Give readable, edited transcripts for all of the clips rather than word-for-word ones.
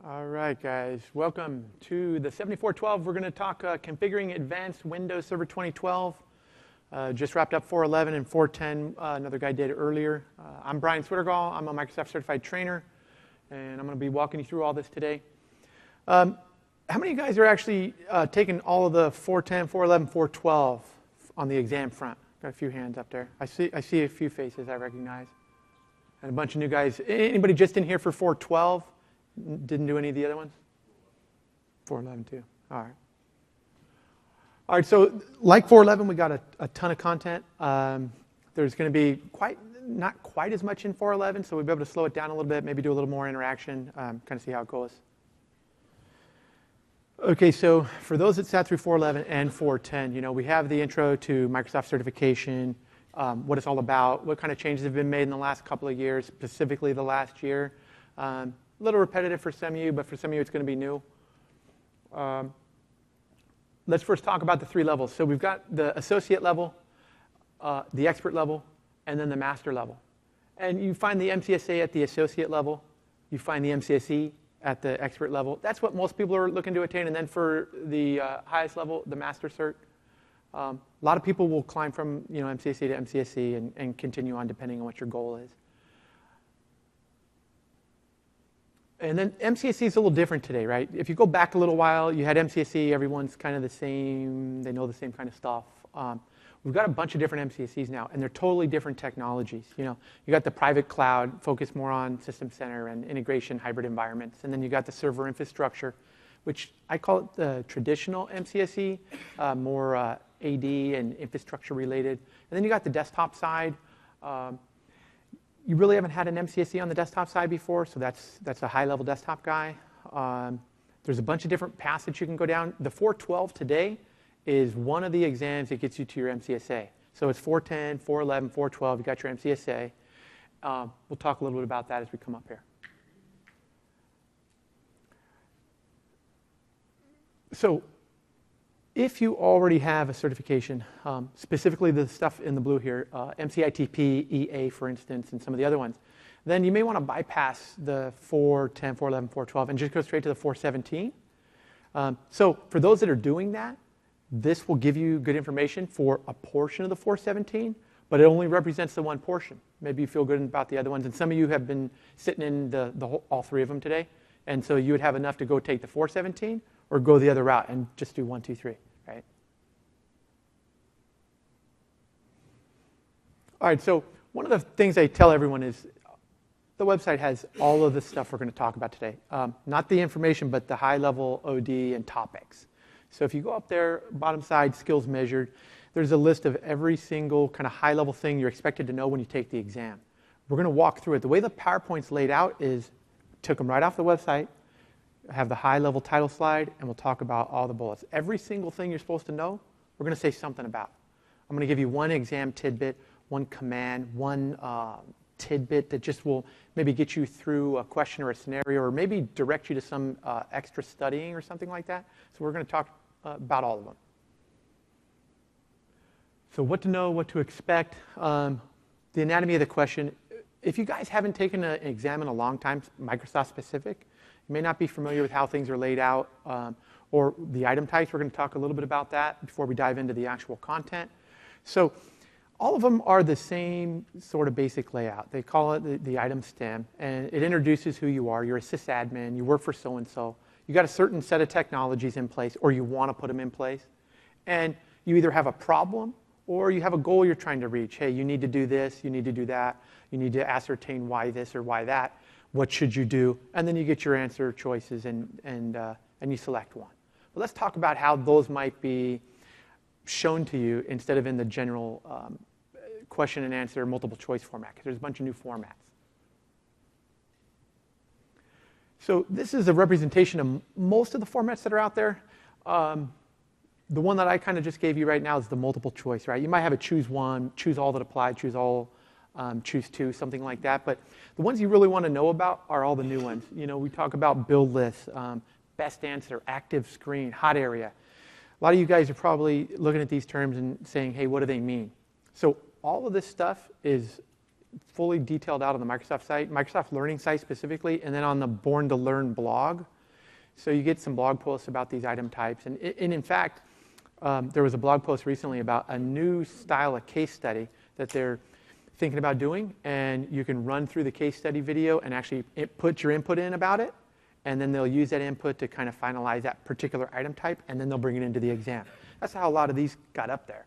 All right, guys. Welcome to the 7412. We're going to talk configuring advanced Windows Server 2012. Just wrapped up 4.11 and 4.10. Another guy did earlier. I'm Brian Swittergall. I'm a Microsoft certified trainer, and I'm going to be walking you through all this today. How many of you guys are actually taking all of the 4.10, 4.11, 4.12 on the exam front? Got a few hands up there. I see a few faces I recognize. And a bunch of new guys. Anybody just in here for 4.12? Didn't do any of the other ones? 4.11 too. All right. All right, so like 4.11, we got a ton of content. There's going to be not quite as much in 4.11, so we'll be able to slow it down a little bit, maybe do a little more interaction, kind of see how it goes. Okay, so for those that sat through 4.11 and 4.10, we have the intro to Microsoft certification, what it's all about, what kind of changes have been made in the last couple of years, specifically the last year. A little repetitive for some of you, but for some of you it's going to be new. Let's first talk about the three levels. So we've got the associate level, the expert level, and then the master level. And you find the MCSA at the associate level. You find the MCSE at the expert level. That's what most people are looking to attain. And then for the highest level, the master cert. A lot of people will climb from MCSA to MCSE and continue on depending on what your goal is. And then MCSE is a little different today, right? If you go back a little while, you had MCSE, everyone's kind of the same, they know the same kind of stuff. We've got a bunch of different MCSEs now, and they're totally different technologies. You got the private cloud, focused more on System Center and integration hybrid environments. And then you got the server infrastructure, which I call it the traditional MCSE, more AD and infrastructure related. And then you got the desktop side. You really haven't had an MCSE on the desktop side before, so that's a high-level desktop guy. There's a bunch of different paths that you can go down. The 4.12 today is one of the exams that gets you to your MCSA. So it's 4.10, 4.11, 4.12. You got your MCSA. We'll talk a little bit about that as we come up here. So if you already have a certification, specifically the stuff in the blue here, MCITP, EA, for instance, and some of the other ones, then you may want to bypass the 4.10, 4.11, 4.12, and just go straight to the 4.17. So for those that are doing that, this will give you good information for a portion of the 4.17, but it only represents the one portion. Maybe you feel good about the other ones, and some of you have been sitting in all three of them today, and so you would have enough to go take the 4.17 or go the other route and just do 1, 2, 3. Right? All right, so one of the things I tell everyone is the website has all of the stuff we're going to talk about today. Not the information, but the high-level OD and topics. So if you go up there, bottom side, skills measured, there's a list of every single kind of high-level thing you're expected to know when you take the exam. We're going to walk through it. The way the PowerPoint's laid out is took them right off the website, have the high-level title slide, and we'll talk about all the bullets. Every single thing you're supposed to know, we're going to say something about. I'm going to give you one exam tidbit, one command, one tidbit that just will maybe get you through a question or a scenario, or maybe direct you to some extra studying or something like that. So we're going to talk about all of them. So what to know, what to expect, the anatomy of the question. If you guys haven't taken an exam in a long time, Microsoft specific, you may not be familiar with how things are laid out or the item types. We're going to talk a little bit about that before we dive into the actual content. So all of them are the same sort of basic layout. They call it the item stem, and it introduces who you are. You're a sysadmin. You work for so-and-so. You got a certain set of technologies in place, or you want to put them in place. And you either have a problem or you have a goal you're trying to reach. Hey, you need to do this. You need to do that. You need to ascertain why this or why that. What should you do? And then you get your answer choices and you select one. But let's talk about how those might be shown to you instead of in the general question and answer multiple choice format, because there's a bunch of new formats. So this is a representation of most of the formats that are out there. The one that I kind of just gave you right now is the multiple choice, right? You might have a choose one, choose all that apply, choose all, choose two, something like that. But the ones you really want to know about are all the new ones. We talk about build lists, best answer, active screen, hot area. A lot of you guys are probably looking at these terms and saying, hey, what do they mean? So all of this stuff is fully detailed out on the Microsoft site, Microsoft Learning site specifically, and then on the Born to Learn blog. So you get some blog posts about these item types. And in fact, there was a blog post recently about a new style of case study that they're thinking about doing. And you can run through the case study video and actually put your input in about it. And then they'll use that input to kind of finalize that particular item type. And then they'll bring it into the exam. That's how a lot of these got up there.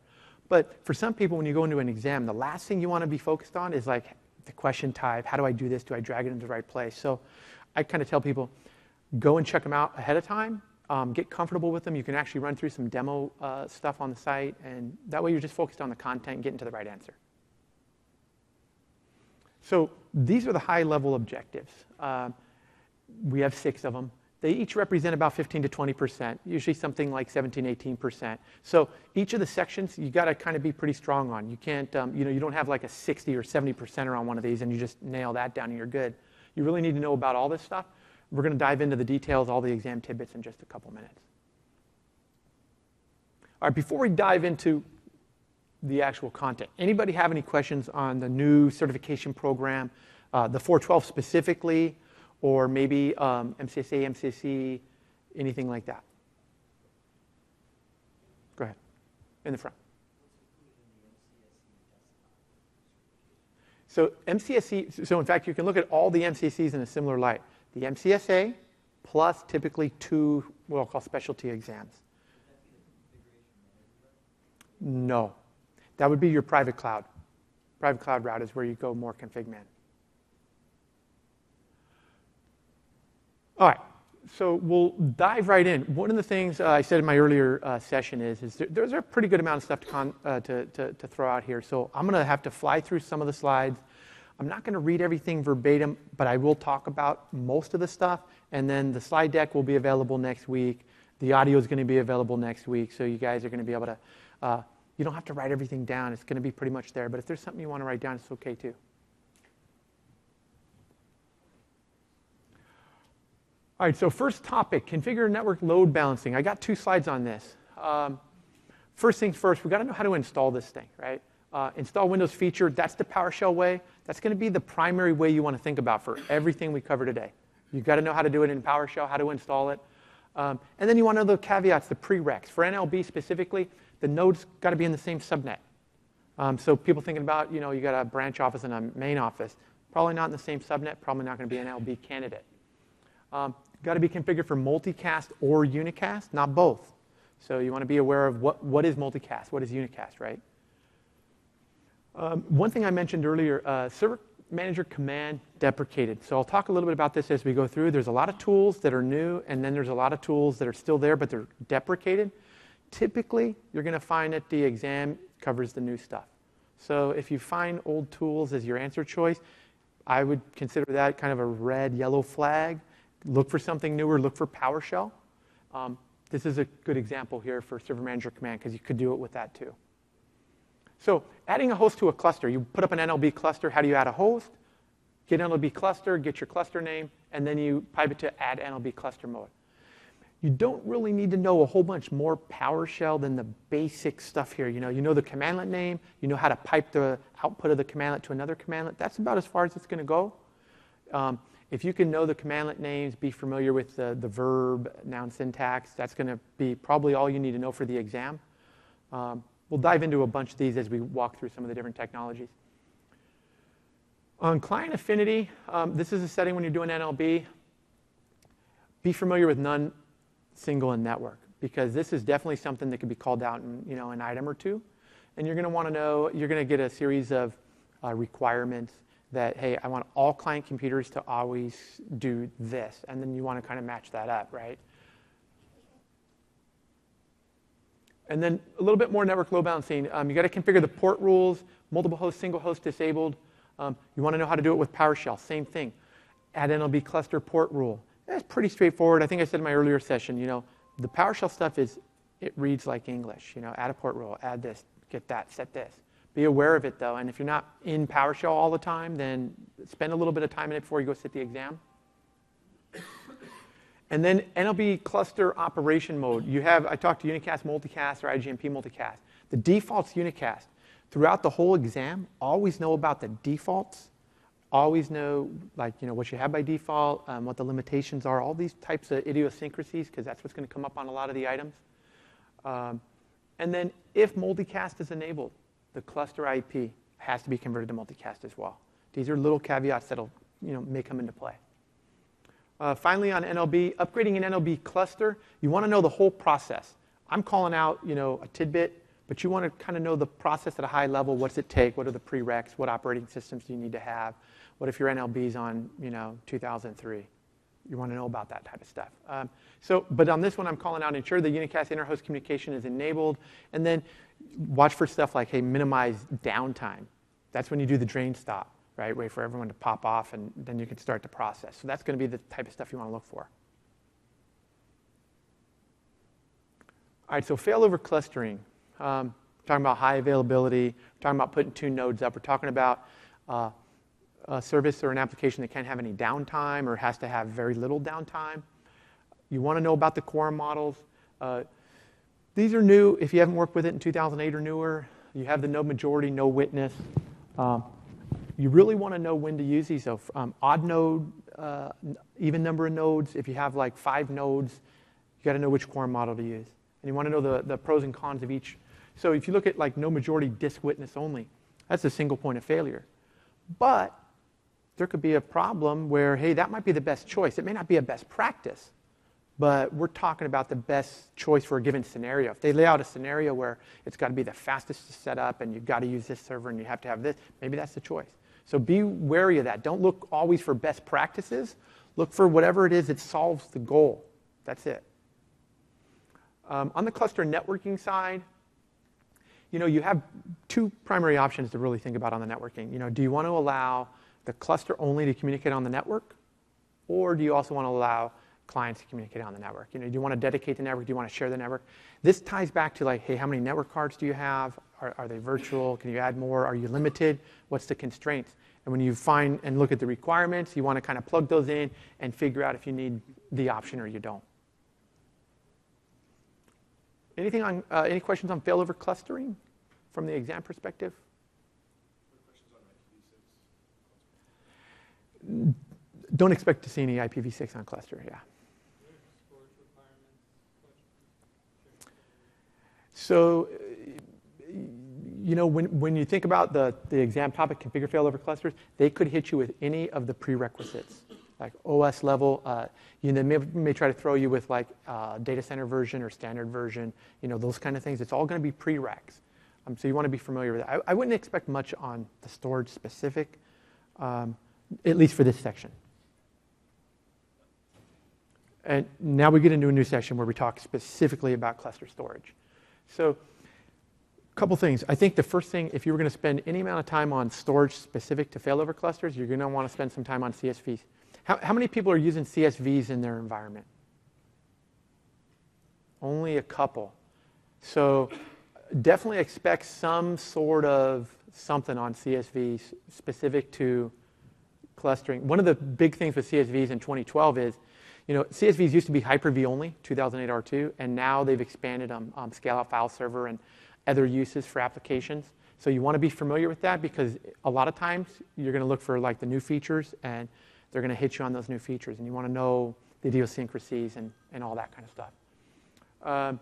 But for some people, when you go into an exam, the last thing you want to be focused on is like the question type. How do I do this? Do I drag it into the right place? So I kind of tell people, go and check them out ahead of time. Get comfortable with them. You can actually run through some demo stuff on the site. And that way you're just focused on the content and getting to the right answer. So these are the high-level objectives. We have 6 of them. They each represent about 15 to 20%, usually something like 17, 18%. So each of the sections, you got to kind of be pretty strong on. You can't, you don't have like a 60 or 70% on one of these and you just nail that down and you're good. You really need to know about all this stuff. We're going to dive into the details, all the exam tidbits in just a couple minutes. All right, before we dive into the actual content, anybody have any questions on the new certification program, the 412 specifically, or maybe MCSA, MCSE, anything like that? Go ahead, in the front. So MCSE, so in fact, you can look at all the MCSEs in a similar light. The MCSA plus typically 2 what I'll call specialty exams. No, that would be your private cloud. Private cloud route is where you go more config man. All right, so we'll dive right in. One of the things I said in my earlier session is there's a pretty good amount of stuff to throw out here. So I'm going to have to fly through some of the slides. I'm not going to read everything verbatim, but I will talk about most of the stuff. And then the slide deck will be available next week. The audio is going to be available next week. So you guys are going to be able to, you don't have to write everything down. It's going to be pretty much there. But if there's something you want to write down, it's okay too. All right, so first topic, configure network load balancing. I got 2 slides on this. First things first, we've got to know how to install this thing, right? Install Windows feature, that's the PowerShell way. That's going to be the primary way you want to think about for everything we cover today. You've got to know how to do it in PowerShell, how to install it. And then you want to know the caveats, the prereqs. For NLB specifically, the node's got to be in the same subnet. So people thinking about, you got a branch office and a main office, probably not in the same subnet, probably not going to be an NLB candidate. Got to be configured for multicast or unicast, not both. So you want to be aware of what is multicast, what is unicast, right? One thing I mentioned earlier, Server Manager Command deprecated. So I'll talk a little bit about this as we go through. There's a lot of tools that are new, and then there's a lot of tools that are still there, but they're deprecated. Typically, you're going to find that the exam covers the new stuff. So if you find old tools as your answer choice, I would consider that kind of a red, yellow flag. Look for something newer, look for PowerShell. This is a good example here for Server Manager Command because you could do it with that too. So adding a host to a cluster, you put up an NLB cluster. How do you add a host? Get NLB cluster, get your cluster name, and then you pipe it to add NLB cluster mode. You don't really need to know a whole bunch more PowerShell than the basic stuff here. You know the commandlet name, you know how to pipe the output of the commandlet to another commandlet. That's about as far as it's going to go. If you can know the commandlet names, be familiar with the verb, noun syntax, that's going to be probably all you need to know for the exam. We'll dive into a bunch of these as we walk through some of the different technologies. On client affinity, this is a setting when you're doing NLB. Be familiar with none, single, and network, because this is definitely something that could be called out in an item or two. And you're going to want to know, you're going to get a series of requirements that, hey, I want all client computers to always do this. And then you want to kind of match that up, right? And then a little bit more network load balancing. You got to configure the port rules, multiple host, single host disabled. You want to know how to do it with PowerShell. Same thing. Add NLB cluster port rule. That's pretty straightforward. I think I said in my earlier session, the PowerShell stuff it reads like English. Add a port rule, add this, get that, set this. Be aware of it, though. And if you're not in PowerShell all the time, then spend a little bit of time in it before you go sit the exam. And then NLB cluster operation mode. I talked to unicast multicast or IGMP multicast. The default's unicast. throughout the whole exam, always know about the defaults. Always know, like, what you have by default, what the limitations are, all these types of idiosyncrasies, because that's what's going to come up on a lot of the items. And then if multicast is enabled, the cluster IP has to be converted to multicast as well. These are little caveats that'll may come into play. Finally, on NLB, upgrading an NLB cluster, you want to know the whole process. I'm calling out a tidbit, but you want to kind of know the process at a high level. What does it take? What are the prereqs? What operating systems do you need to have? What if your NLB's on 2003? You want to know about that type of stuff. But on this one, I'm calling out ensure the unicast interhost communication is enabled, and then watch for stuff like, hey, minimize downtime. That's when you do the drain stop, right? Wait for everyone to pop off, and then you can start the process. So that's going to be the type of stuff you want to look for. All right, so failover clustering. Talking about high availability, talking about putting 2 nodes up. We're talking about a service or an application that can't have any downtime or has to have very little downtime. You want to know about the quorum models. These are new. If you haven't worked with it in 2008 or newer, you have the no majority, no witness. You really want to know when to use these. So odd node, even number of nodes. If you have like 5 nodes, you got to know which quorum model to use. And you want to know the pros and cons of each. So if you look at like no majority disk witness only, that's a single point of failure. But there could be a problem where, hey, that might be the best choice. It may not be a best practice, but we're talking about the best choice for a given scenario. If they lay out a scenario where it's got to be the fastest to set up and you've got to use this server and you have to have this, maybe that's the choice. So be wary of that. Don't look always for best practices. Look for whatever it is that solves the goal. That's it. On the cluster networking side, you have 2 primary options to really think about on the networking. Do you want to allow the cluster only to communicate on the network? Or do you also want to allow clients to communicate on the network? Do you want to dedicate the network? Do you want to share the network? This ties back to like, hey, how many network cards do you have? Are they virtual? Can you add more? Are you limited? What's the constraints? And when you find and look at the requirements, you want to kind of plug those in and figure out if you need the option or you don't. Any questions on failover clustering from the exam perspective? Don't expect to see any IPv6 on cluster, yeah. So, when you think about the exam topic, configure failover clusters, they could hit you with any of the prerequisites, like OS level. They may try to throw you with like data center version or standard version, those kind of things. It's all going to be prereqs. So you want to be familiar with that. I wouldn't expect much on the storage specific, at least for this section. And now we get into a new section where we talk specifically about cluster storage. So a couple things. I think the first thing, if you were going to spend any amount of time on storage specific to failover clusters, you're going to want to spend some time on CSVs. How many people are using CSVs in their environment? Only a couple. So definitely expect some sort of something on CSVs specific to clustering. One of the big things with CSVs in 2012 is, CSVs used to be Hyper-V only, 2008 R2, and now they've expanded them, scale-out file server and other uses for applications. So you want to be familiar with that because a lot of times you're going to look for like the new features and they're going to hit you on those new features, and you want to know the idiosyncrasies and all that kind of stuff.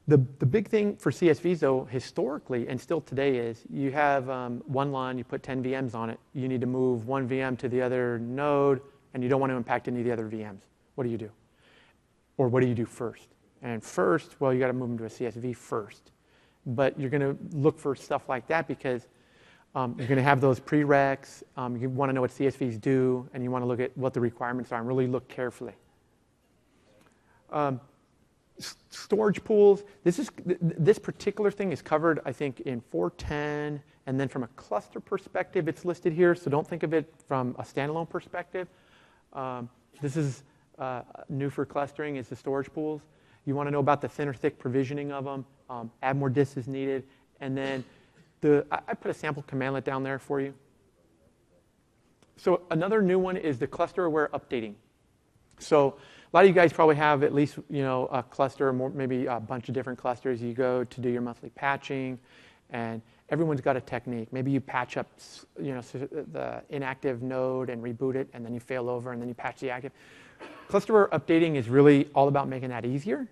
The big thing for CSVs, though, historically and still today is you have one LUN, you put 10 VMs on it. You need to move one VM to the other node, and you don't want to impact any of the other VMs. What do you do? Or what do you do first? And first, well, you got to move them to a CSV first. But you're going to look for stuff like that because you're going to have those prereqs. You want to know what CSVs do, and you want to look at what the requirements are and really look carefully. Storage pools. This particular thing is covered, I think, in 410, and then from a cluster perspective, it's listed here. So don't think of it from a standalone perspective. This is new for clustering is the storage pools. You want to know about the thin or thick provisioning of them. Add more disks as needed, and then I put a sample commandlet down there for you. So another new one is the cluster aware updating. So a lot of you guys probably have at least a cluster or more, maybe a bunch of different clusters. You go to do your monthly patching, and everyone's got a technique. Maybe you patch up the inactive node and reboot it, and then you fail over, and then you patch the active. Cluster updating is really all about making that easier.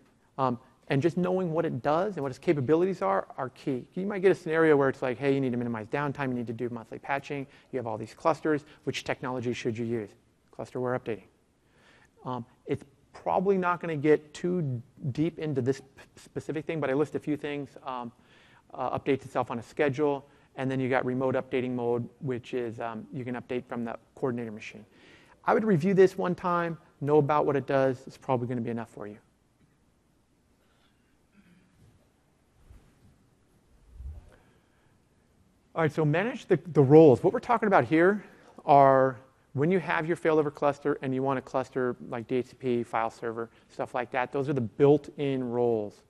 And just knowing what it does and what its capabilities are key. You might get a scenario where it's like, hey, you need to minimize downtime, you need to do monthly patching, you have all these clusters, which technology should you use? Cluster-aware updating. It's probably not going to get too deep into this specific thing, but I list a few things. Updates itself on a schedule, and then you got remote updating mode, which is you can update from the coordinator machine. I would review this one time, know about what it does. It's probably going to be enough for you. All right, so manage the roles. What we're talking about here are when you have your failover cluster and you want a cluster like DHCP, file server, stuff like that, those are the built-in roles.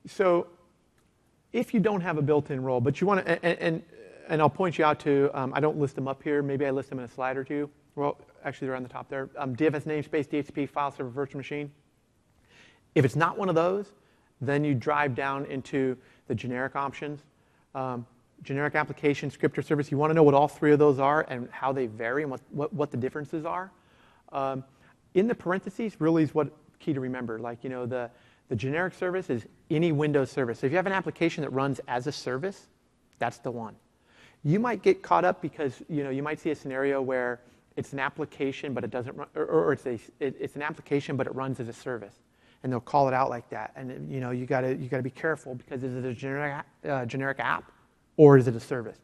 So if you don't have a built-in role, but you want to, and I'll point you out to, I don't list them up here. Maybe I list them in a slide or two. Well, actually, they're on the top there. DFS namespace, DHCP, file server, virtual machine. If it's not one of those, then you drive down into the generic options. Generic application, script or service. You want to know what all three of those are and how they vary and what the differences are. In the parentheses really is what key to remember. Like, the generic service is any Windows service. So if you have an application that runs as a service, that's the one. You might get caught up because you might see a scenario where it's an application but it doesn't run, or it's an application but it runs as a service. And they'll call it out like that, and you got to be careful because is it a generic app, or is it a service?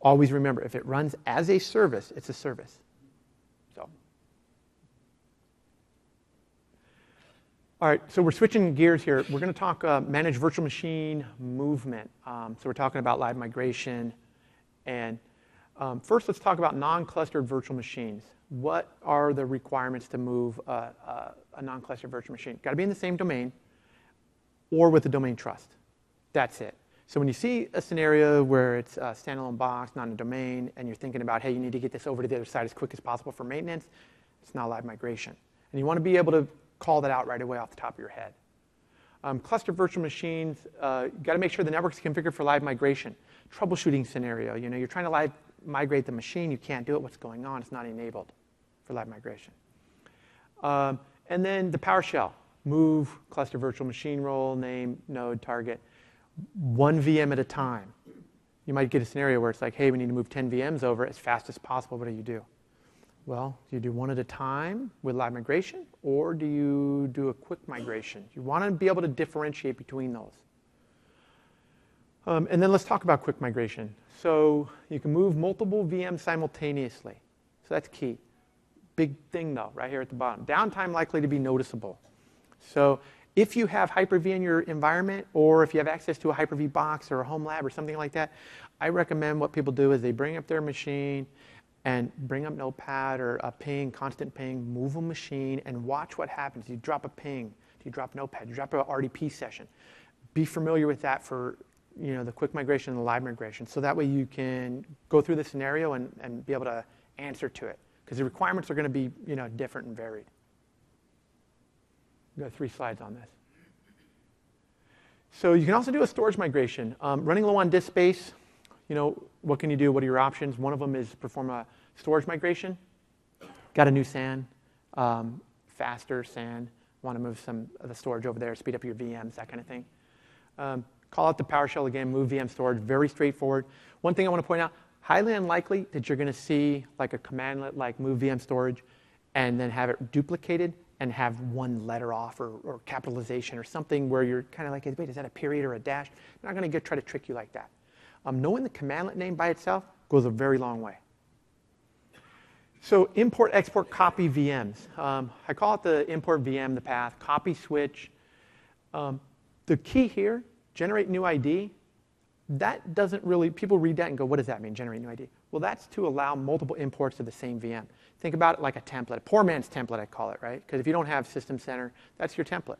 Always remember, if it runs as a service, it's a service. So, all right, so we're switching gears here. We're going to talk manage virtual machine movement. So we're talking about live migration, and first let's talk about non-clustered virtual machines. What are the requirements to move a non-clustered virtual machine? Got to be in the same domain or with a domain trust. That's it. So when you see a scenario where it's a standalone box, not a domain, and you're thinking about, hey, you need to get this over to the other side as quick as possible for maintenance, it's not live migration. And you want to be able to call that out right away off the top of your head. Clustered virtual machines, got to make sure the network's configured for live migration. Troubleshooting scenario, you're trying to live migrate the machine, you can't do it, what's going on? It's not enabled for live migration. And then the PowerShell, move, cluster virtual machine role, name, node, target, one VM at a time. You might get a scenario where it's like, hey, we need to move 10 VMs over as fast as possible. What do? Well, do you do one at a time with live migration, or do you do a quick migration? You want to be able to differentiate between those. And then let's talk about quick migration. So you can move multiple VMs simultaneously. So that's key. Big thing, though, right here at the bottom. Downtime likely to be noticeable. So if you have Hyper-V in your environment, or if you have access to a Hyper-V box or a home lab or something like that, I recommend what people do is they bring up their machine and bring up Notepad or a ping, constant ping, move a machine, and watch what happens. You drop a ping, you drop Notepad, you drop an RDP session. Be familiar with that for the quick migration and the live migration. So that way you can go through the scenario and be able to answer to it. Because the requirements are going to be different and varied. We've got 3 slides on this. So you can also do a storage migration. Running low on disk space, what can you do? What are your options? One of them is perform a storage migration. Got a new SAN, faster SAN. Want to move some of the storage over there, speed up your VMs, that kind of thing. Call out the PowerShell again, move VM storage, very straightforward. One thing I want to point out, highly unlikely that you're going to see like a commandlet like move VM storage and then have it duplicated and have one letter off or capitalization or something where you're kind of like, wait, is that a period or a dash? They're not going to try to trick you like that. Knowing the commandlet name by itself goes a very long way. So import, export, copy VMs. I call it the import VM, the path, copy switch. The key here, generate new ID, that doesn't really, people read that and go, what does that mean, generate new ID? Well, that's to allow multiple imports to the same VM. Think about it like a template, a poor man's template, I call it, right? Because if you don't have System Center, that's your template.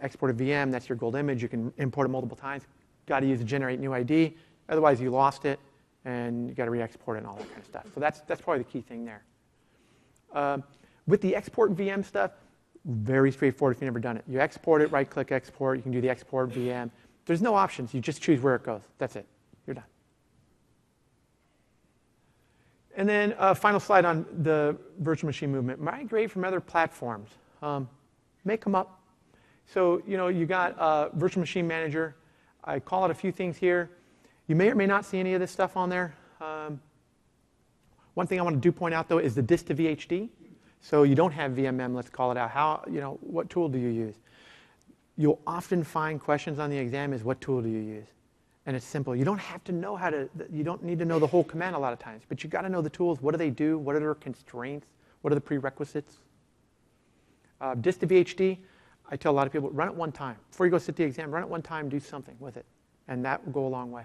Export a VM, that's your gold image. You can import it multiple times. Got to use a generate new ID. Otherwise, you lost it, and you got to re-export it and all that kind of stuff. So that's probably the key thing there. With the export VM stuff, Very straightforward if you've never done it. You export it, right-click export. You can do the export VM. There's no options. You just choose where it goes. That's it. You're done. And then final slide on the virtual machine movement. Migrate from other platforms. Make them up. So, you got Virtual Machine Manager. I call out a few things here. You may or may not see any of this stuff on there. One thing I want to point out, though, is the disk to VHD. So you don't have VMM, let's call it out. What tool do you use? You'll often find questions on the exam is what tool do you use? And it's simple. You don't have to know you don't need to know the whole command a lot of times, but you got to know the tools. What do they do? What are their constraints? What are the prerequisites? Disk to VHD, I tell a lot of people, run it one time. Before you go sit the exam, run it one time, do something with it. And that will go a long way.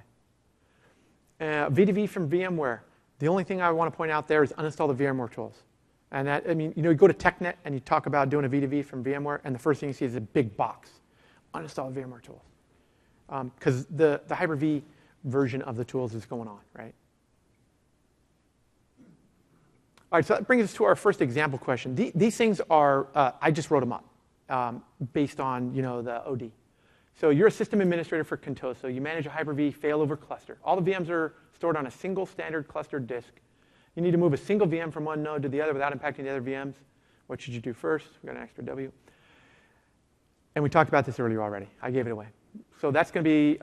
V2V from VMware. The only thing I want to point out there is uninstall the VMware tools. And you go to TechNet and you talk about doing a V2V from VMware, and the first thing you see is a big box. Uninstall the VMware tools. Because the Hyper-V version of the tools is going on, right? All right, so that brings us to our first example question. These things are, I just wrote them up based on, the OD. So you're a system administrator for Contoso. You manage a Hyper-V failover cluster. All the VMs are stored on a single standard clustered disk. You need to move a single VM from one node to the other without impacting the other VMs. What should you do first? We got an extra W. And we talked about this earlier already. I gave it away. So that's going to be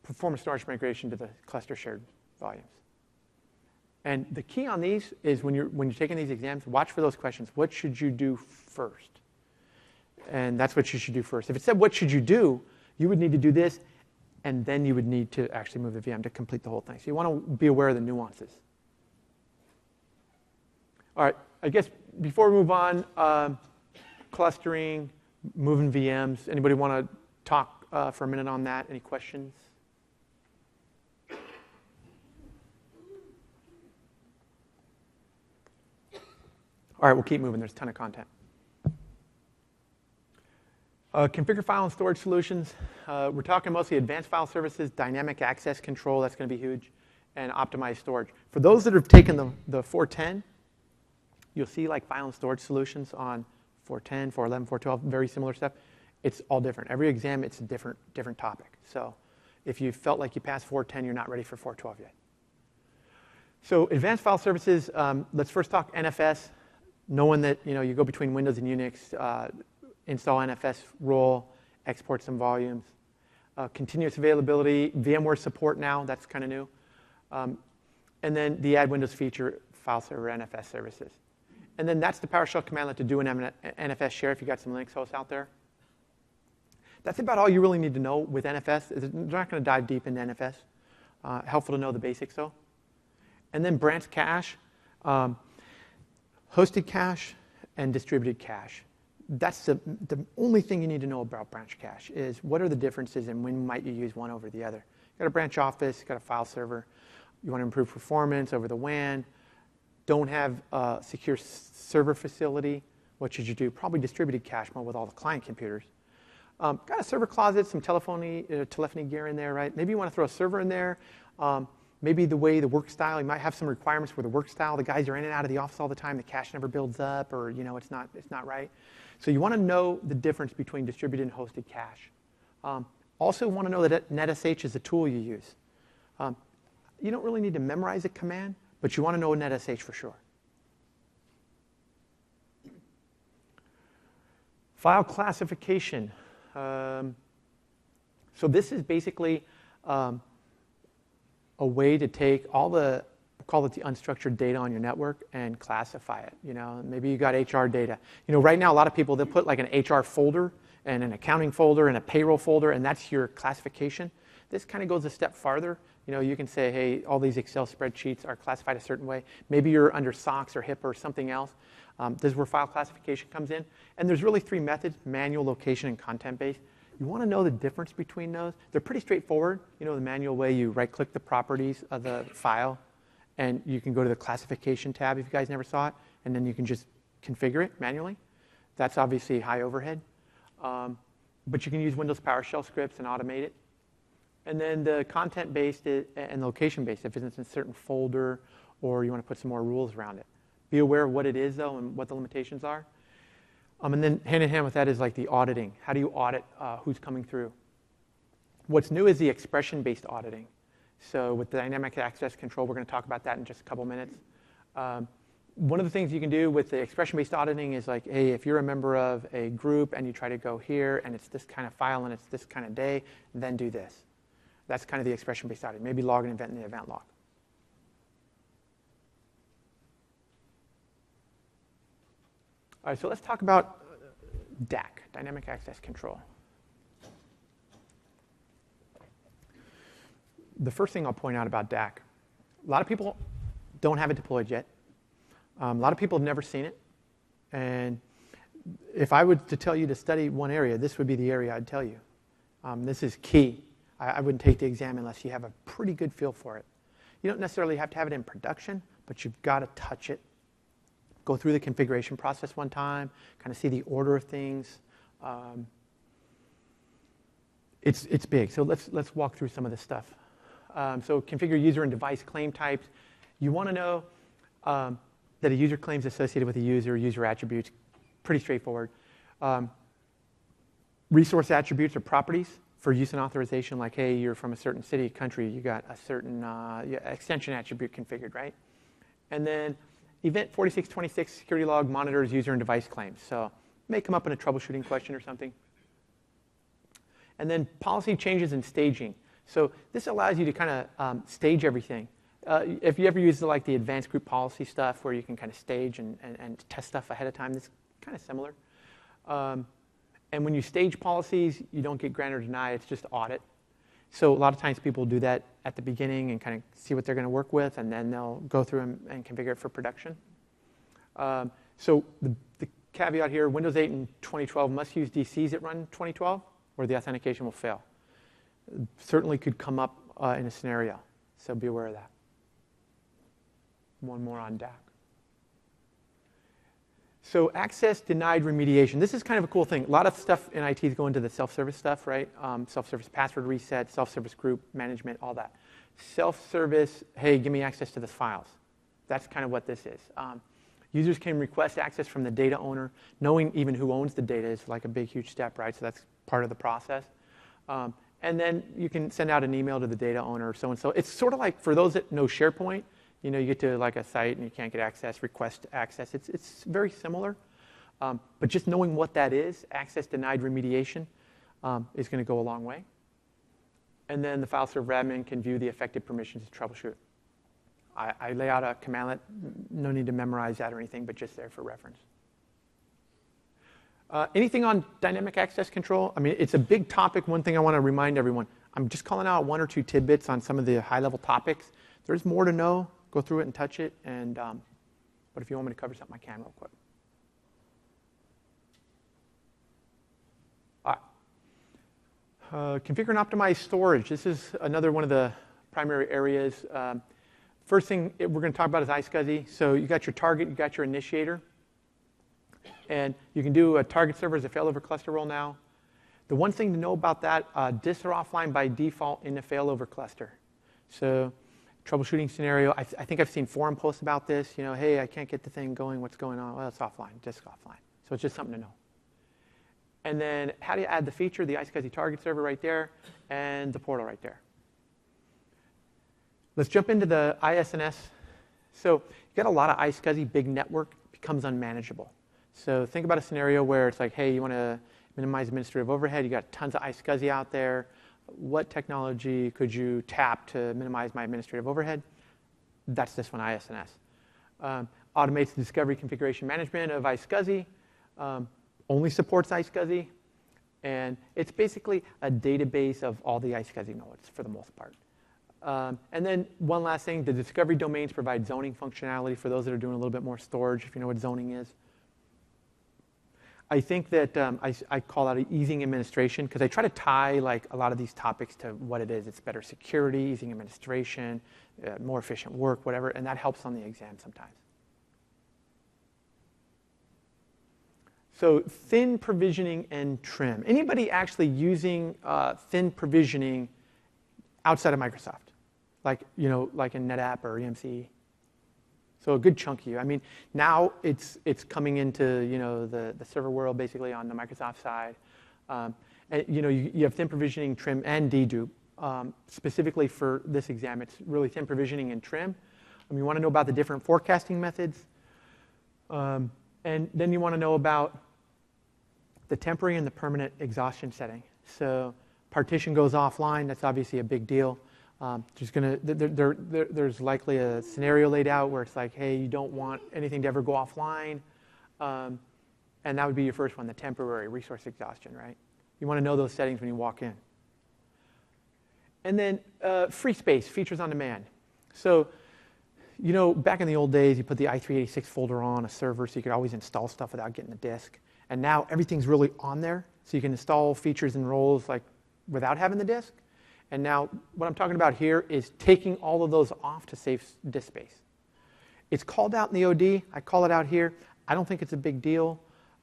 perform a storage migration to the cluster shared volumes. And the key on these is when you're taking these exams, watch for those questions. What should you do first? And that's what you should do first. If it said what should you do, you would need to do this, and then you would need to actually move the VM to complete the whole thing. So you want to be aware of the nuances. All right, I guess before we move on, clustering, moving VMs. Anybody want to talk for a minute on that? Any questions? All right, we'll keep moving. There's a ton of content. Configure file and storage solutions. We're talking mostly advanced file services, dynamic access control. That's going to be huge, and optimized storage. For those that have taken the 410, you'll see like file and storage solutions on 410, 411, 412, very similar stuff. It's all different. Every exam, it's a different topic. So if you felt like you passed 410, you're not ready for 412 yet. So advanced file services, let's first talk NFS. Knowing that you go between Windows and Unix, install NFS role, export some volumes. Continuous availability, VMware support now, that's kind of new. And then the add Windows feature, file server, NFS services. And then that's the PowerShell commandlet to do an NFS share if you got some Linux hosts out there. That's about all you really need to know with NFS. They're not going to dive deep into NFS. Helpful to know the basics, though. And then branch cache, hosted cache, and distributed cache. That's the only thing you need to know about branch cache is what are the differences and when might you use one over the other. You got a branch office, you got a file server. You want to improve performance over the WAN. Don't have a secure server facility. What should you do? Probably distributed cache mode with all the client computers. Got a server closet, some telephony gear in there, right? Maybe you want to throw a server in there. Maybe the way the work style, you might have some requirements for the work style. The guys are in and out of the office all the time. The cache never builds up, or it's not right. So you want to know the difference between distributed and hosted cache. Also want to know that NetSH is a tool you use. You don't really need to memorize a command, but you want to know NetSH for sure. File classification. So this is basically a way to take all the, call it the unstructured data on your network and classify it. Maybe you got HR data. Right now a lot of people, they'll put like an HR folder and an accounting folder and a payroll folder, and that's your classification. This kind of goes a step farther. You can say, hey, all these Excel spreadsheets are classified a certain way. Maybe you're under SOX or HIPAA or something else. This is where file classification comes in. And there's really three methods: manual, location, and content-based. You want to know the difference between those. They're pretty straightforward. The manual way, you right-click the properties of the file, and you can go to the classification tab if you guys never saw it, and then you can just configure it manually. That's obviously high overhead. But you can use Windows PowerShell scripts and automate it. And then the content-based and location-based, if it's in a certain folder or you want to put some more rules around it. Be aware of what it is, though, and what the limitations are. And then hand in hand with that is like the auditing. How do you audit who's coming through? What's new is the expression-based auditing. So with the dynamic access control, we're going to talk about that in just a couple minutes. One of the things you can do with the expression-based auditing is like, hey, if you're a member of a group and you try to go here and it's this kind of file and it's this kind of day, then do this. That's kind of the expression-based auditing. Maybe log an event in the event log. All right, so let's talk about DAC, Dynamic Access Control. The first thing I'll point out about DAC, a lot of people don't have it deployed yet. A lot of people have never seen it. And if I were to tell you to study one area, this would be the area I'd tell you. This is key. I wouldn't take the exam unless you have a pretty good feel for it. You don't necessarily have to have it in production, but you've got to touch it. Go through the configuration process one time, kind of see the order of things. It's big. So let's walk through some of this stuff. So configure user and device claim types. You want to know that a user claim is associated with a user attributes. Pretty straightforward. Resource attributes or properties for use and authorization, like, hey, you're from a certain city, country, you got a certain extension attribute configured, right? And then event 4626 security log monitors user and device claims. So may come up in a troubleshooting question or something. And then policy changes and staging. So this allows you to kind of stage everything. If you ever use like the advanced group policy stuff where you can kind of stage and test stuff ahead of time, it's kind of similar. And when you stage policies, you don't get grant or deny, it's just audit. So a lot of times people do that at the beginning and kind of see what they're going to work with, and then they'll go through and configure it for production. So the caveat here, Windows 8 in 2012 must use DCs that run 2012, or the authentication will fail. Certainly could come up in a scenario, so be aware of that. One more on DAC. So access denied remediation. This is kind of a cool thing. A lot of stuff in IT is going to the self-service stuff, right? Self-service password reset, self-service group management, all that. Self-service, hey, give me access to the files. That's kind of what this is. Users can request access from the data owner. Knowing even who owns the data is like a big, huge step, right? So that's part of the process. And then you can send out an email to the data owner, so-and-so. It's sort of like, for those that know SharePoint, you know, you get to like a site and you can't get access, request access. It's very similar. But just knowing what that is, access denied remediation, is going to go a long way. And then the file server admin can view the affected permissions to troubleshoot. I lay out a commandlet. No need to memorize that or anything, but just there for reference. Anything on dynamic access control? I mean, it's a big topic. One thing I want to remind everyone, I'm just calling out one or two tidbits on some of the high-level topics. There's more to know. Go through it and touch it. And but if you want me to cover something, I can real quick. All right. Configure and optimize storage. This is another one of the primary areas. First thing we're going to talk about is iSCSI. So you got your target, you got your initiator. And you can do a target server as a failover cluster role now. The one thing to know about that, disks are offline by default in the failover cluster. So troubleshooting scenario, I think I've seen forum posts about this. You know, hey, I can't get the thing going. What's going on? Well, it's offline, disk offline. So it's just something to know. And then how do you add the feature? The iSCSI target server right there and the portal right there. Let's jump into the ISNS. So you got a lot of iSCSI, big network, becomes unmanageable. So think about a scenario where it's like, hey, you want to minimize administrative overhead. You got tons of iSCSI out there. What technology could you tap to minimize my administrative overhead? That's this one, ISNS. Automates the discovery configuration management of iSCSI. Only supports iSCSI. And it's basically a database of all the iSCSI nodes for the most part. And then one last thing, the discovery domains provide zoning functionality for those that are doing a little bit more storage, if you know what zoning is. I think that I call out easing administration because I try to tie like a lot of these topics to what it is. It's better security, easing administration, more efficient work, whatever, and that helps on the exam sometimes. So thin provisioning and trim. Anybody actually using thin provisioning outside of Microsoft? Like, you know, like in NetApp or EMC? So a good chunk of you. I mean, now it's coming into the server world basically on the Microsoft side. And you have thin provisioning, trim, and dedupe. Specifically for this exam, it's really thin provisioning and trim. You want to know about the different forecasting methods. And then you want to know about the temporary and the permanent exhaustion setting. So partition goes offline. That's obviously a big deal. There's likely a scenario laid out where it's like, hey, you don't want anything to ever go offline. And that would be your first one, the temporary resource exhaustion, right? You want to know those settings when you walk in. And then free space, features on demand. So, back in the old days, you put the i386 folder on a server so you could always install stuff without getting the disk. And now everything's really on there, so you can install features and roles like without having the disk. And now what I'm talking about here is taking all of those off to save disk space. It's called out in the OD. I call it out here. I don't think it's a big deal,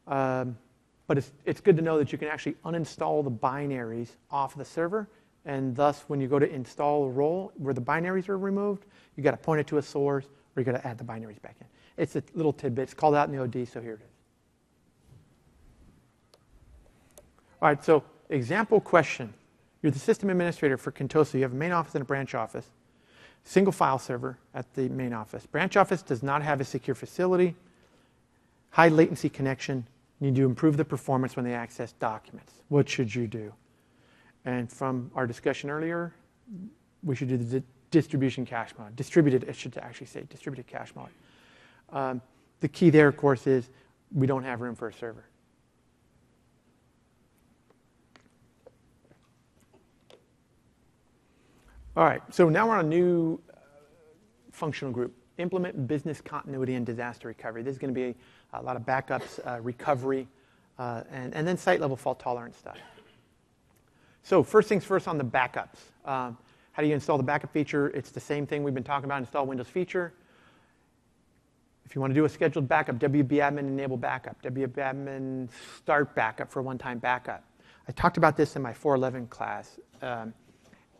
but it's good to know that you can actually uninstall the binaries off the server. And thus, when you go to install a role where the binaries are removed, you got to point it to a source, or you got to add the binaries back in. It's a little tidbit. It's called out in the OD, so here it is. All right, so example question. You're the system administrator for Contoso. You have a main office and a branch office. Single file server at the main office. Branch office does not have a secure facility. High latency connection. You need to improve the performance when they access documents. What should you do? And from our discussion earlier, we should do the distribution cache mode. Distributed, it should actually say distributed cache mode. The key there, of course, is we don't have room for a server. All right, so now we're on a new functional group, implement business continuity and disaster recovery. This is going to be a lot of backups, recovery, and then site-level fault tolerance stuff. So first things first on the backups. How do you install the backup feature? It's the same thing we've been talking about, install Windows feature. If you want to do a scheduled backup, wb-admin enable backup, wb-admin start backup for one-time backup. I talked about this in my 411 class.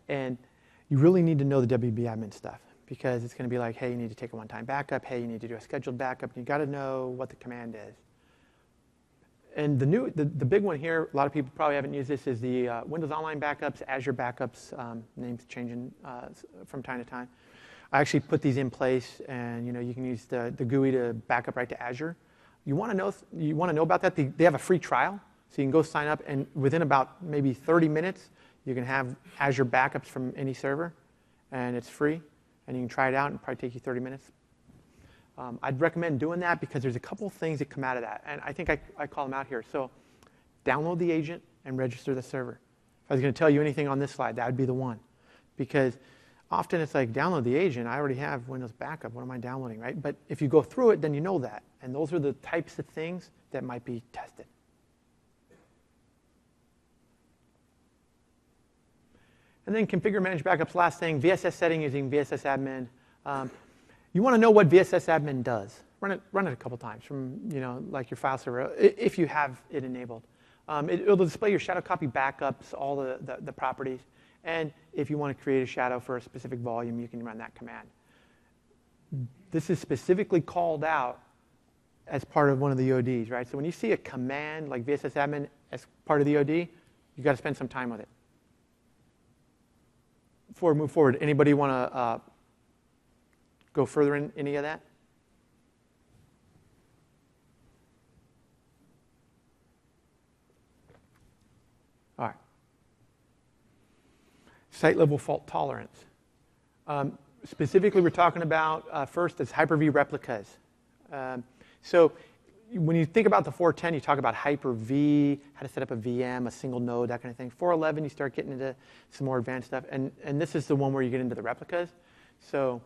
And you really need to know the wb-admin stuff because it's going to be like, hey, you need to take a one-time backup. Hey, you need to do a scheduled backup. You've got to know what the command is. And the big one here, a lot of people probably haven't used this, is the Windows Online backups, Azure backups, names changing from time to time. I actually put these in place, and you can use the GUI to back up right to Azure. You want to know about that? They have a free trial, so you can go sign up, and within about maybe 30 minutes, you can have Azure backups from any server, and it's free, and you can try it out, and it'll probably take you 30 minutes. I'd recommend doing that because there's a couple things that come out of that, and I think I call them out here. So download the agent and register the server. If I was going to tell you anything on this slide, that would be the one. Because often it's like, download the agent. I already have Windows backup. What am I downloading, right? But if you go through it, then you know that. And those are the types of things that might be tested. And then configure manage backups, last thing, VSS setting using VSS admin. You want to know what VSS admin does. Run it a couple times from like your file server, if you have it enabled. It'll display your shadow copy backups, all the properties. And if you want to create a shadow for a specific volume, you can run that command. This is specifically called out as part of one of the ODs, right? So when you see a command like VSS admin as part of the OD, you've got to spend some time with it. Before we move forward, anybody want to go further in any of that? All right. Site-level fault tolerance. Specifically, we're talking about first is Hyper-V replicas. So when you think about the 410, you talk about Hyper-V, how to set up a VM, a single node, that kind of thing. 411, you start getting into some more advanced stuff. And this is the one where you get into the replicas. So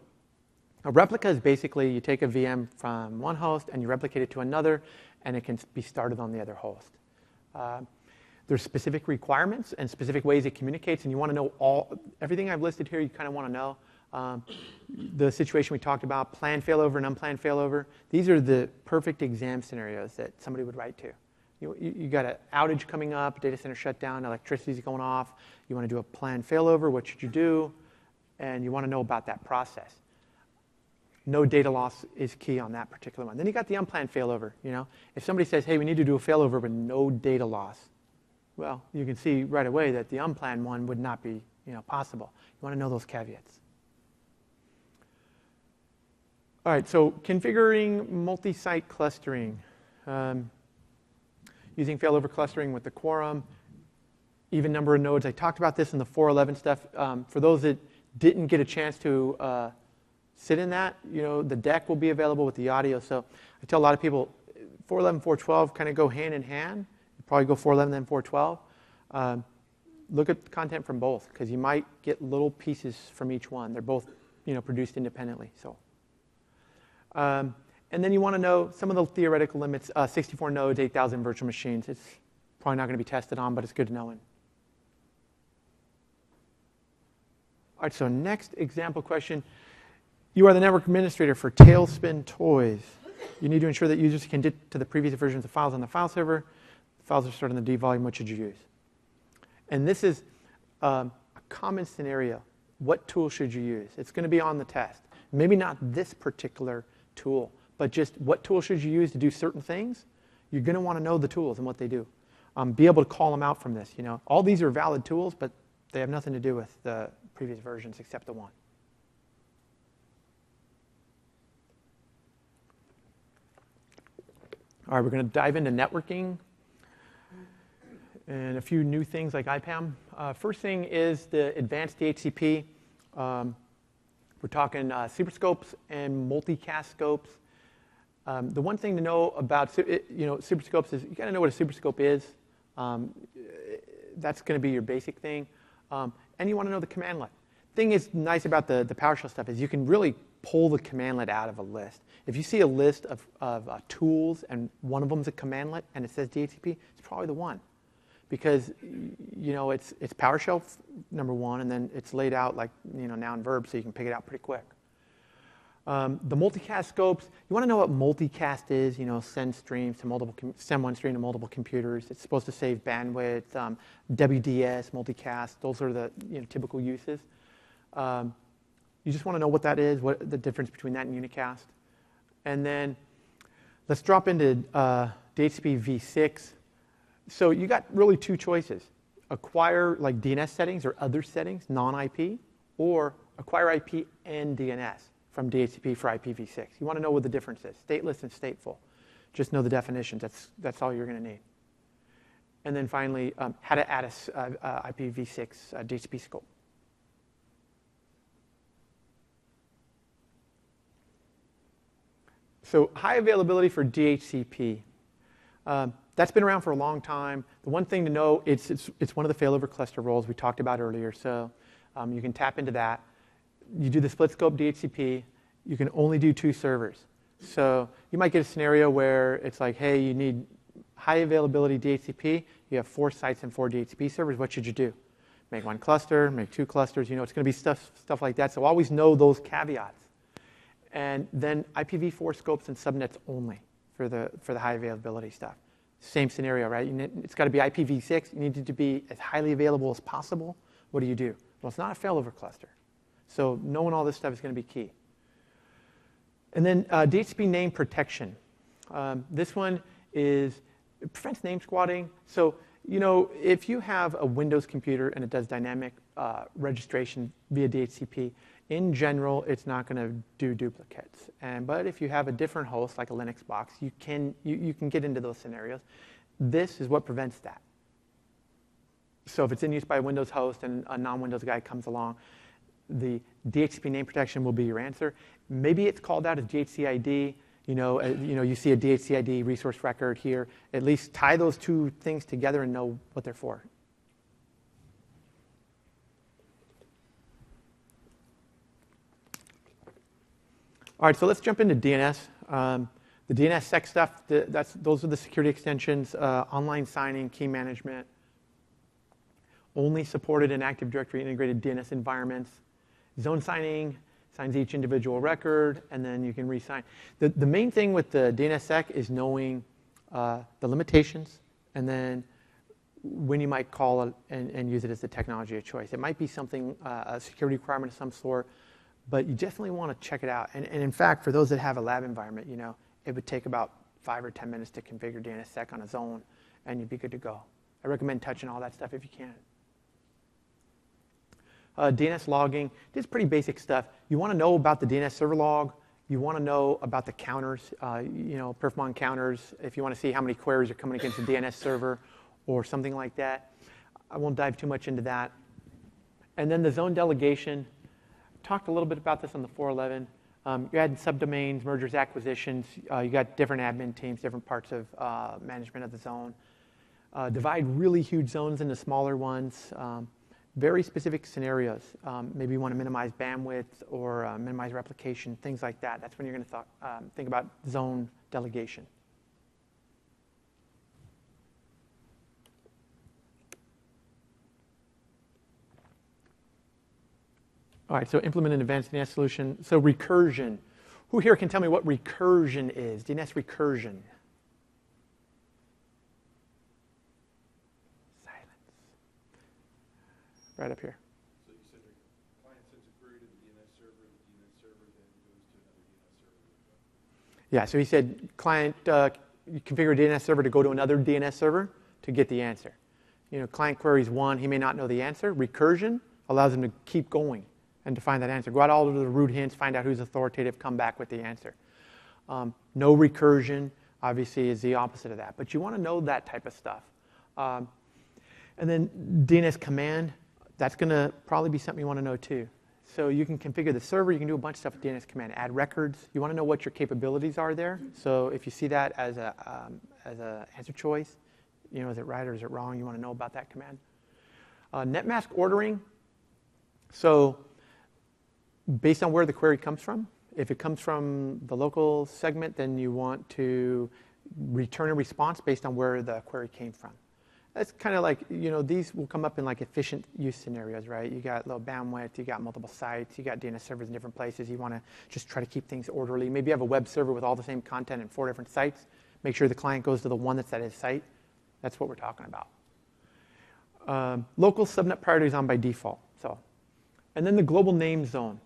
a replica is basically you take a VM from one host and you replicate it to another, and it can be started on the other host. There's specific requirements and specific ways it communicates, and you want to know everything I've listed here. You kind of want to know. The situation we talked about, planned failover and unplanned failover. These are the perfect exam scenarios that somebody would write to. You got an outage coming up, data center shutdown, electricity's going off. You want to do a planned failover. What should you do? And you want to know about that process. no data loss is key on that particular one. Then you got the unplanned failover. If somebody says, hey, we need to do a failover but no data loss, well, you can see right away that the unplanned one would not be possible. You want to know those caveats. All right, so configuring multi-site clustering. Using failover clustering with the quorum, even number of nodes. I talked about this in the 411 stuff. For those that didn't get a chance to sit in that, the deck will be available with the audio. So I tell a lot of people, 411, 412 kind of go hand in hand. You probably go 411, then 412. Look at the content from both, because you might get little pieces from each one. They're both produced independently. So. And then you want to know some of the theoretical limits, 64 nodes, 8,000 virtual machines. It's probably not going to be tested on, but it's good to know. All right, so next example question. You are the network administrator for Tailspin Toys. You need to ensure that users can get to the previous versions of files on the file server. The files are stored in the D volume. What should you use? And this is a common scenario. What tool should you use? It's going to be on the test. Maybe not this particular tool, but just what tool should you use to do certain things? You're going to want to know the tools and what they do. Be able to call them out from this. All these are valid tools, but they have nothing to do with the previous versions except the one. All right, we're going to dive into networking and a few new things like IPAM. First thing is the advanced DHCP. We're talking superscopes and multicast scopes. The one thing to know about superscopes is you got to know what a superscope is. That's going to be your basic thing. And you want to know the commandlet. Thing is nice about the PowerShell stuff is you can really pull the commandlet out of a list. If you see a list of tools and one of them is a commandlet and it says DHCP, it's probably the one. Because it's PowerShell number one, and then it's laid out like noun verb, so you can pick it out pretty quick. The multicast scopes, you want to know what multicast is. Send streams to send one stream to multiple computers. It's supposed to save bandwidth. WDS, multicast, those are the typical uses. You just want to know what that is, what the difference between that and unicast. And then let's drop into DHCP v6. So you got really two choices. Acquire like DNS settings or other settings, non-IP, or acquire IP and DNS from DHCP for IPv6. You want to know what the difference is, stateless and stateful. Just know the definitions. That's all you're going to need. And then finally, how to add a IPv6 DHCP scope. So high availability for DHCP. That's been around for a long time. The one thing to know, it's one of the failover cluster roles we talked about earlier. So you can tap into that. You do the split scope DHCP. You can only do 2 servers. So you might get a scenario where it's like, hey, you need high availability DHCP. You have 4 sites and 4 DHCP servers. What should you do? Make 1 cluster, make 2 clusters. It's going to be stuff like that. So always know those caveats. And then IPv4 scopes and subnets only for the high availability stuff. Same scenario, right? It's got to be IPv6. You need it to be as highly available as possible. What do? Well, it's not a failover cluster. So knowing all this stuff is going to be key. And then DHCP name protection. This one it prevents name squatting. So, if you have a Windows computer and it does dynamic registration via DHCP, in general, it's not going to do duplicates. But if you have a different host, like a Linux box, you can get into those scenarios. This is what prevents that. So if it's in use by a Windows host and a non-Windows guy comes along, the DHCP name protection will be your answer. Maybe it's called out as DHCID. You see a DHCID resource record here. At least tie those 2 things together and know what they're for. All right, so let's jump into DNS. The DNSSEC stuff, those are the security extensions, online signing, key management, only supported in Active Directory integrated DNS environments. Zone signing signs each individual record, and then you can re-sign. The main thing with the DNSSEC is knowing the limitations, and then when you might call it and use it as the technology of choice. It might be something, a security requirement of some sort, but you definitely want to check it out. And in fact, for those that have a lab environment, it would take about 5 or 10 minutes to configure DNSSEC on a zone, and you'd be good to go. I recommend touching all that stuff if you can. DNS logging, this is pretty basic stuff. You want to know about the DNS server log. You want to know about the counters, perfmon counters, if you want to see how many queries are coming against the DNS server or something like that. I won't dive too much into that. And then the zone delegation. Talked a little bit about this on the 411. You're adding subdomains, mergers, acquisitions. You got different admin teams, different parts of management of the zone. Divide really huge zones into smaller ones. Very specific scenarios. Maybe you want to minimize bandwidth or minimize replication, things like that. That's when you're going to think about zone delegation. All right, so implement an advanced DNS solution. So recursion. Who here can tell me what recursion is? DNS recursion. Silence. Right up here. So you said the client sends a query to the DNS server then goes to another DNS server. Yeah, so he said client, you configure a DNS server to go to another DNS server to get the answer. Client queries one, he may not know the answer. Recursion allows him to keep going and to find that answer. Go out all to the root hints, find out who's authoritative, come back with the answer. No recursion, obviously, is the opposite of that. But you want to know that type of stuff. And then DNS command, that's going to probably be something you want to know too. So you can configure the server. You can do a bunch of stuff with DNS command. Add records. You want to know what your capabilities are there. So if you see that as a answer choice, is it right or is it wrong? You want to know about that command. Netmask ordering. So based on where the query comes from, if it comes from the local segment, then you want to return a response based on where the query came from. That's kind of like, these will come up in like efficient use scenarios, right? You got low bandwidth, you got multiple sites, you got DNS servers in different places. You want to just try to keep things orderly. Maybe you have a web server with all the same content in 4 different sites. Make sure the client goes to the one that's at his site. That's what we're talking about. Local subnet priority is on by default. And then the global name zone.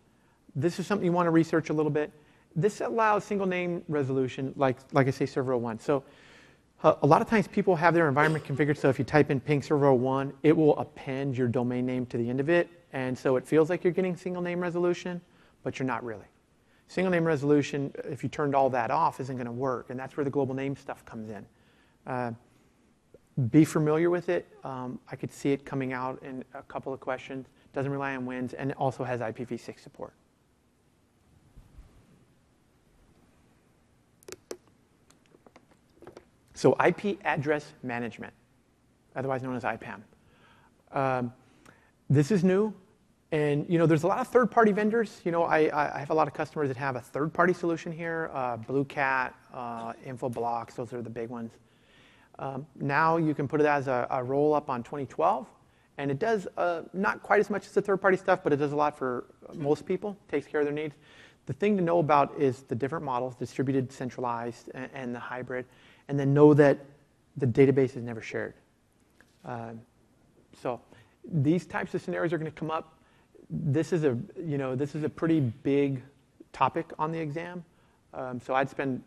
This is something you want to research a little bit. This allows single name resolution, like I say, server 01. So a lot of times people have their environment configured so if you type in ping server 01, it will append your domain name to the end of it. And so it feels like you're getting single name resolution, but you're not really. Single name resolution, if you turned all that off, isn't going to work. And that's where the global name stuff comes in. Be familiar with it. I could see it coming out in a couple of questions. Doesn't rely on WINS, and it also has IPv6 support. So IP address management, otherwise known as IPAM. This is new, and there's a lot of third-party vendors. I have a lot of customers that have a third-party solution here. Blue Cat, Infoblox, those are the big ones. Now you can put it as a roll-up on 2012, and it does not quite as much as the third-party stuff, but it does a lot for most people, takes care of their needs. The thing to know about is the different models, distributed, centralized, and the hybrid. And then know that the database is never shared. So these types of scenarios are going to come up. This is a pretty big topic on the exam. So I'd spend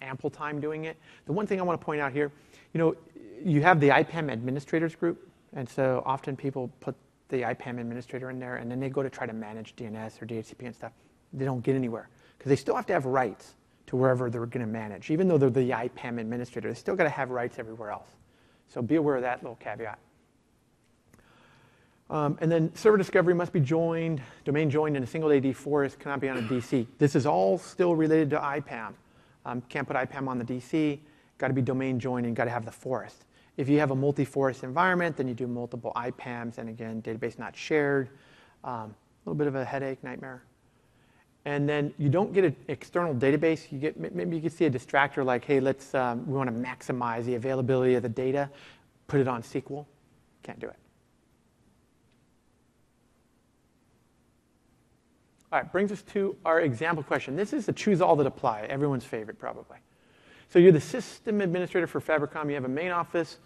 ample time doing it. The one thing I want to point out here, you have the IPAM administrators group, and so often people put the IPAM administrator in there, and then they go to try to manage DNS or DHCP and stuff. They don't get anywhere because they still have to have rights to wherever they're going to manage. Even though they're the IPAM administrator, they still got to have rights everywhere else. So be aware of that little caveat. And then server discovery must be joined, domain joined in a single AD forest, cannot be on a DC. This is all still related to IPAM. Can't put IPAM on the DC, got to be domain joined and got to have the forest. If you have a multi-forest environment, then you do multiple IPAMs, and again, database not shared. A little bit of a headache, nightmare. And then you don't get an external database. Maybe you can see a distractor like, hey, we want to maximize the availability of the data, put it on SQL. Can't do it. All right, brings us to our example question. This is the choose all that apply, everyone's favorite probably. So you're the system administrator for Fabricom. You have a main office,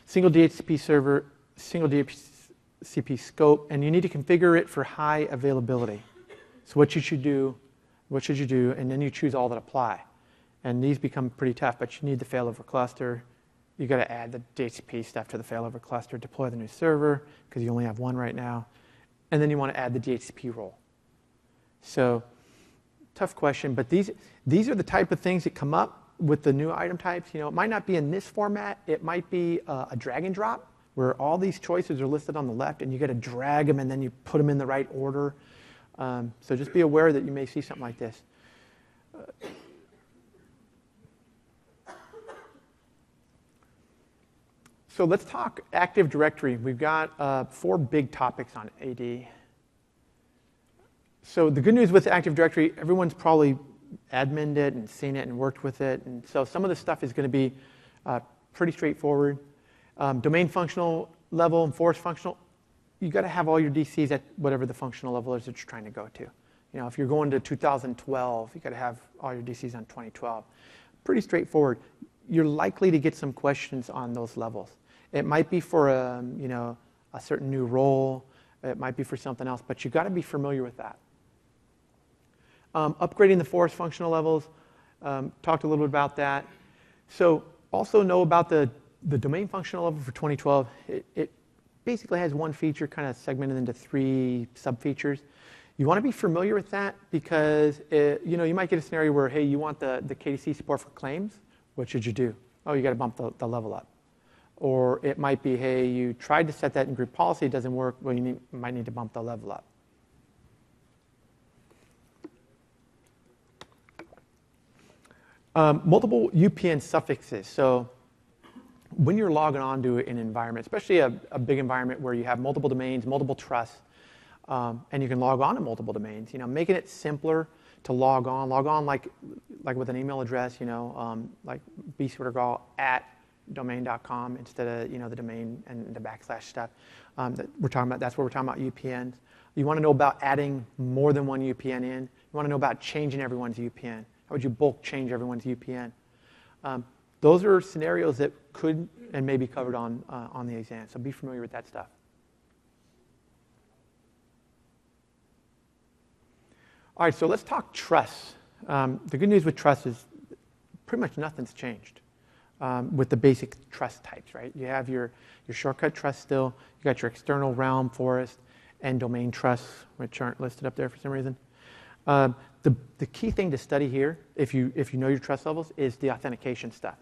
single DHCP server, single DHCP scope, and you need to configure it for high availability. So what should you do, and then you choose all that apply. And these become pretty tough, but you need the failover cluster. You got to add the DHCP stuff to the failover cluster, deploy the new server, because you only have one right now. And then you want to add the DHCP role. So tough question, but these are the type of things that come up with the new item types. It might not be in this format. It might be a drag and drop, where all these choices are listed on the left, and you got to drag them, and then you put them in the right order. So just be aware that you may see something like this. So let's talk Active Directory. We've got 4 big topics on AD. So the good news with Active Directory, everyone's probably adminned it and seen it and worked with it. And so some of the stuff is going to be pretty straightforward. Domain functional level and force functional, you got to have all your DCs at whatever the functional level is that you're trying to go to. If you're going to 2012, you got to have all your DCs on 2012. Pretty straightforward. You're likely to get some questions on those levels. It might be for a certain new role. It might be for something else, but you got to be familiar with that. Upgrading the force functional levels, talked a little bit about that. So also know about the domain functional level for 2012. It basically has one feature kind of segmented into 3 sub-features. You want to be familiar with that because you might get a scenario where, hey, you want the KDC support for claims. What should you do? Oh, you got to bump the level up. Or it might be, hey, you tried to set that in group policy, it doesn't work. Well, you might need to bump the level up. Multiple UPN suffixes. So when you're logging on to an environment, especially a big environment where you have multiple domains, multiple trusts, and you can log on to multiple domains, making it simpler to log on like with an email address, like bswittergall@domain.com instead of the domain and the / stuff that we're talking about. That's where we're talking about UPNs. You want to know about adding more than one UPN in. You want to know about changing everyone's UPN. How would you bulk change everyone's UPN? Those are scenarios that could and may be covered on the exam. So be familiar with that stuff. All right, so let's talk trusts. The good news with trusts is pretty much nothing's changed with the basic trust types, right? You have your shortcut trust still. You got your external realm, forest, and domain trusts, which aren't listed up there for some reason. The key thing to study here, if you know your trust levels, is the authentication stuff.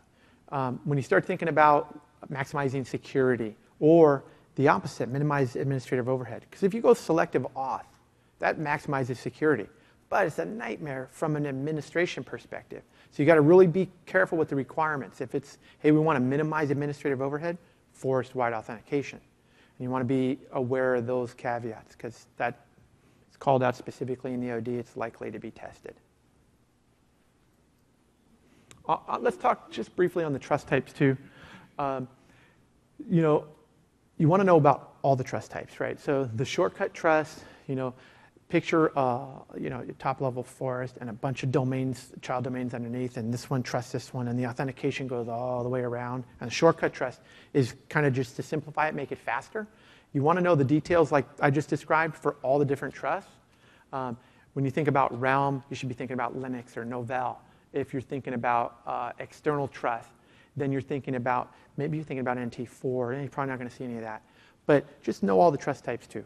When you start thinking about maximizing security, or the opposite, minimize administrative overhead. Because if you go selective auth, that maximizes security. But it's a nightmare from an administration perspective. So you got to really be careful with the requirements. If it's, hey, we want to minimize administrative overhead, forest-wide authentication. And you want to be aware of those caveats, because that is called out specifically in the OD. It's likely to be tested. Let's talk just briefly on the trust types too. You want to know about all the trust types, right? So the shortcut trust, picture, your top level forest and a bunch of domains, child domains underneath, and this one trusts this one, and the authentication goes all the way around. And the shortcut trust is kind of just to simplify it, make it faster. You want to know the details like I just described for all the different trusts. When you think about realm, you should be thinking about Linux or Novell. If you're thinking about external trust, then you're thinking about, maybe you're thinking about NT4, and you're probably not going to see any of that. But just know all the trust types too.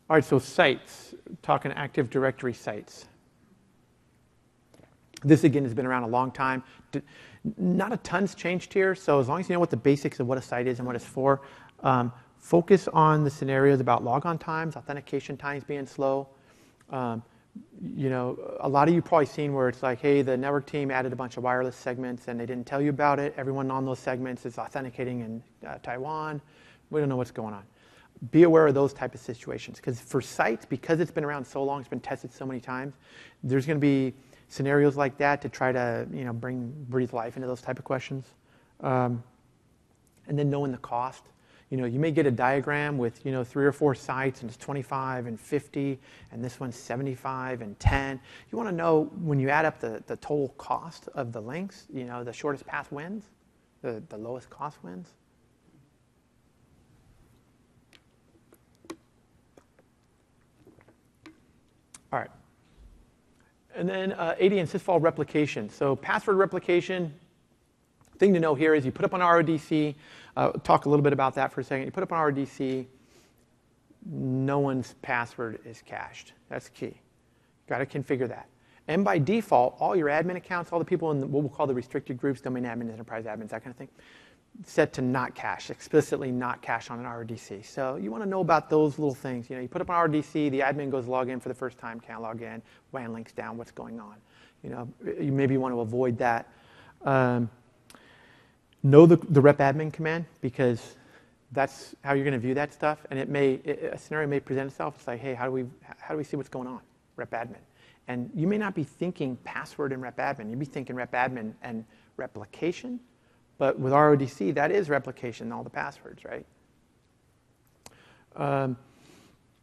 All right, so sites, talking Active Directory sites. This, again, has been around a long time. Not a ton's changed here, so as long as you know what the basics of what a site is and what it's for, focus on the scenarios about logon times, authentication times being slow. A lot of you probably seen where it's like, hey, the network team added a bunch of wireless segments and they didn't tell you about it. Everyone on those segments is authenticating in Taiwan. We don't know what's going on. Be aware of those type of situations, because for sites, because it's been around so long, it's been tested so many times, there's going to be scenarios like that to try to breathe life into those type of questions. And then knowing the cost. You may get a diagram with 3 or 4 sites, and it's 25 and 50, and this one's 75 and 10. You want to know when you add up the total cost of the links, the shortest path wins, the lowest cost wins. All right. And then AD and sysvol replication. So password replication, thing to know here is you put up on RODC, talk a little bit about that for a second. You put up on RODC, no one's password is cached. That's key. Got to configure that. And by default, all your admin accounts, all the people in what we'll call the restricted groups, domain admins, enterprise admins, that kind of thing, set to not cache, explicitly not cache on an RDC. So you want to know about those little things. You put up an RDC, the admin goes log in for the first time, can't log in, WAN links down, what's going on? You maybe want to avoid that. Know the rep admin command, because that's how you're going to view that stuff. And a scenario may present itself. It's like, hey, how do we see what's going on? Rep admin. And you may not be thinking password and rep admin. You'd be thinking rep admin and replication. But with RODC, that is replication, all the passwords, right?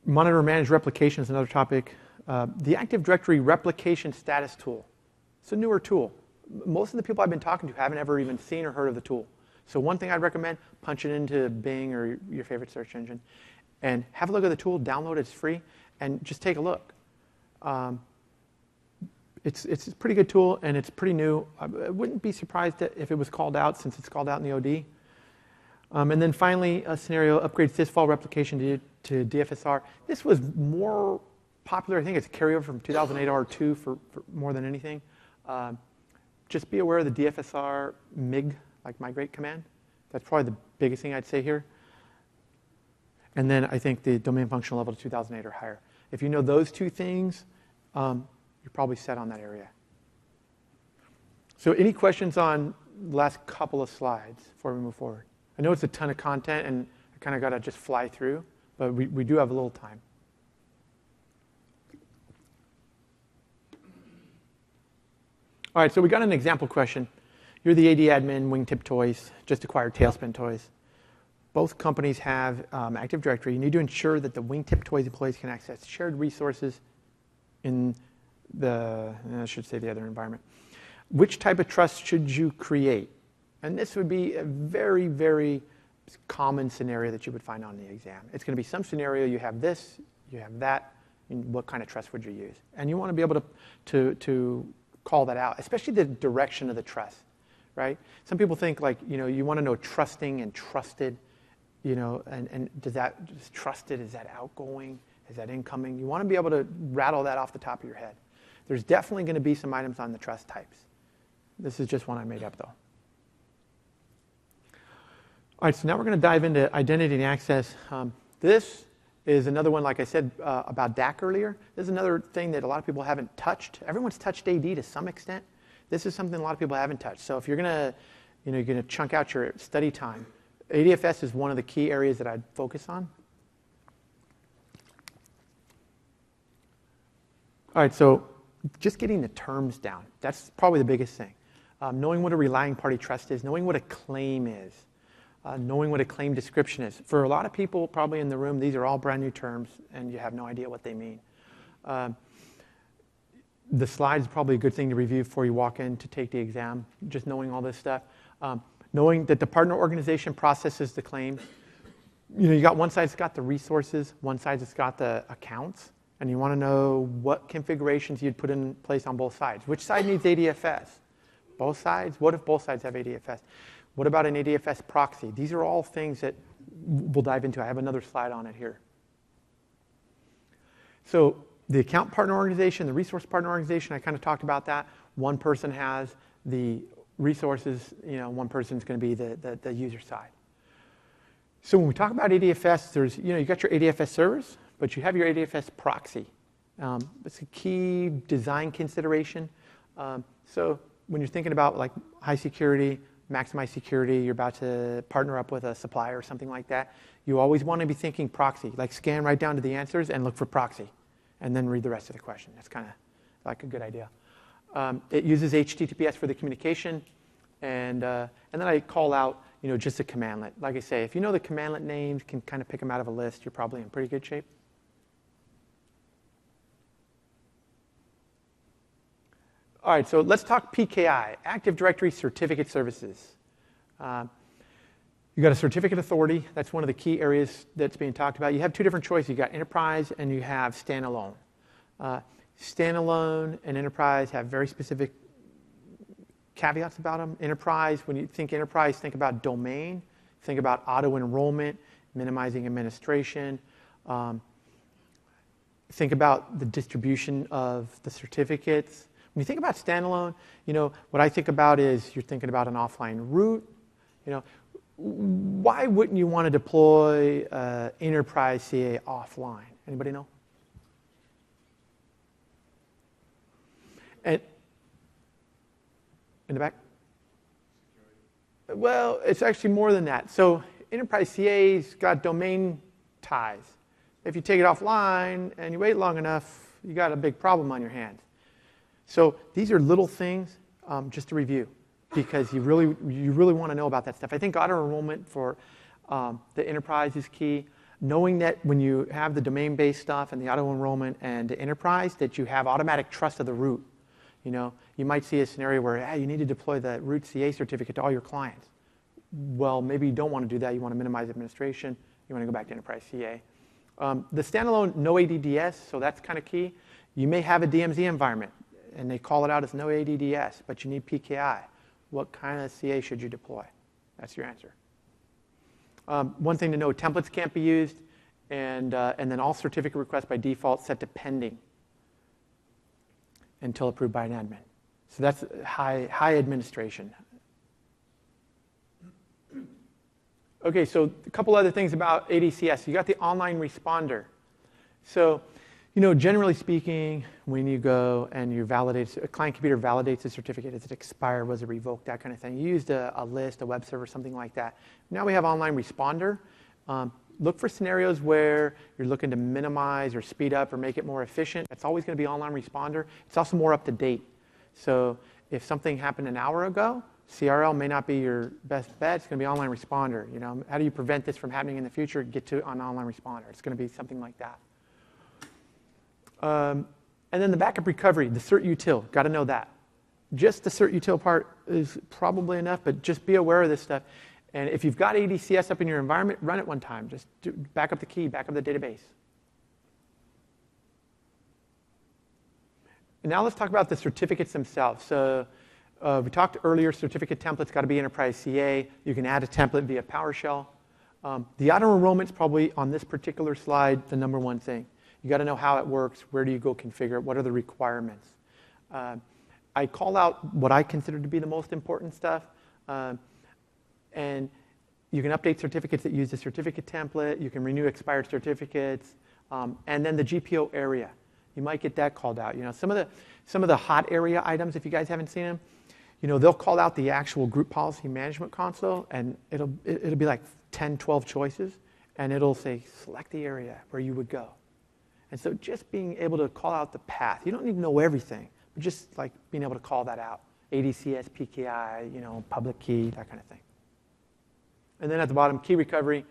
Monitor and manage replication is another topic. The Active Directory replication status tool. It's a newer tool. Most of the people I've been talking to haven't ever even seen or heard of the tool. So one thing I'd recommend, punch it into Bing or your favorite search engine and have a look at the tool, download it, it's free, and just take a look. It's a pretty good tool, and it's pretty new. I wouldn't be surprised if it was called out, since it's called out in the OD. And then finally, a scenario, upgrade sysvol replication to DFSR. This was more popular. I think it's a carryover from 2008 R2 for more than anything. Just be aware of the DFSR MIG, like migrate command. That's probably the biggest thing I'd say here. And then I think the domain functional level to 2008 or higher. If you know those two things, you're probably set on that area. So any questions on the last couple of slides before we move forward? I know it's a ton of content, and I kind of got to just fly through, but we do have a little time. All right, so we got an example question. You're the AD admin, Wingtip Toys, just acquired Tailspin Toys. Both companies have Active Directory. You need to ensure that the Wingtip Toys employees can access shared resources in I should say the other environment. Which type of trust should you create? And this would be a very, very common scenario that you would find on the exam. It's going to be some scenario, you have this, you have that, and what kind of trust would you use? And you want to be able to call that out, especially the direction of the trust, right? Some people think you want to know trusting and trusted, and does trusted, is that outgoing? Is that incoming? You want to be able to rattle that off the top of your head. There's definitely going to be some items on the trust types. This is just one I made up, though. All right, so now we're going to dive into identity and access. This is another one, like I said about DAC earlier. This is another thing that a lot of people haven't touched. Everyone's touched AD to some extent. This is something a lot of people haven't touched. So if you're going to chunk out your study time, ADFS is one of the key areas that I'd focus on. All right, so just getting the terms down. That's probably the biggest thing. Knowing what a relying party trust is, knowing what a claim is, knowing what a claim description is. For a lot of people probably in the room, these are all brand new terms, and you have no idea what they mean. The slide is probably a good thing to review before you walk in to take the exam, just knowing all this stuff. Knowing that the partner organization processes the claims. You got one side that's got the resources, one side that's got the accounts, and you want to know what configurations you'd put in place on both sides. Which side needs ADFS? Both sides? What if both sides have ADFS? What about an ADFS proxy? These are all things that we'll dive into. I have another slide on it here. So the account partner organization, the resource partner organization, I kind of talked about that. One person has the resources, one person's going to be the user side. So when we talk about ADFS, there's, you got your ADFS servers, but you have your ADFS proxy. It's a key design consideration. So when you're thinking about like high security, maximize security, you're about to partner up with a supplier or something like that, you always want to be thinking proxy, like scan right down to the answers and look for proxy, and then read the rest of the question. That's kind of like a good idea. It uses HTTPS for the communication, and then I call out, just a commandlet. Like I say, if you know the commandlet names, can kind of pick them out of a list, you're probably in pretty good shape. All right, so let's talk PKI, Active Directory Certificate Services. You got a certificate authority. That's one of the key areas that's being talked about. You have two different choices. You got enterprise and you have standalone. Standalone and enterprise have very specific caveats about them. Enterprise, when you think enterprise, think about domain, think about auto-enrollment, minimizing administration. Think about the distribution of the certificates. When you think about standalone, what I think about is you're thinking about an offline route. Why wouldn't you want to deploy enterprise CA offline? Anybody know? And in the back? Well, it's actually more than that. So enterprise CA's got domain ties. If you take it offline and you wait long enough, you got a big problem on your hands. So these are little things, just to review, because you really want to know about that stuff. I think auto-enrollment for the enterprise is key. Knowing that when you have the domain-based stuff and the auto-enrollment and the enterprise, that you have automatic trust of the root. You might see a scenario where you need to deploy the root CA certificate to all your clients. Well, maybe you don't want to do that. You want to minimize administration. You want to go back to enterprise CA. The standalone, no ADDS, so that's kind of key. You may have a DMZ environment, and they call it out as no ADDS, but you need PKI. What kind of CA should you deploy? That's your answer. One thing to know, templates can't be used, and then all certificate requests by default set to pending until approved by an admin. So that's high administration. Okay, so a couple other things about ADCS. You got the online responder. So, generally speaking, when you go and you validate, a client computer validates a certificate, is it expired, was it revoked, that kind of thing. You used a list, a web server, something like that. Now we have online responder. Look for scenarios where you're looking to minimize or speed up or make it more efficient. That's always going to be online responder. It's also more up to date. So if something happened an hour ago, CRL may not be your best bet. It's going to be online responder. How do you prevent this from happening in the future? Get to an online responder. It's going to be something like that. And then the backup recovery, the cert util. Got to know that. Just the cert util part is probably enough, but just be aware of this stuff. And if you've got ADCS up in your environment, run it one time. Just back up the key, back up the database. And now let's talk about the certificates themselves. So we talked earlier, certificate templates got to be enterprise CA. You can add a template via PowerShell. The auto-enrollment's probably, on this particular slide, the number one thing. You got to know how it works. Where do you go configure it? What are the requirements? I call out what I consider to be the most important stuff. And you can update certificates that use the certificate template. You can renew expired certificates. And then the GPO area. You might get that called out. Some of the hot area items, if you guys haven't seen them, they'll call out the actual group policy management console, and it'll be like 10, 12 choices, and it'll say, select the area where you would go. And so just being able to call out the path. You don't need to know everything, but just like being able to call that out. ADCS, PKI, public key, that kind of thing. And then at the bottom, key recovery.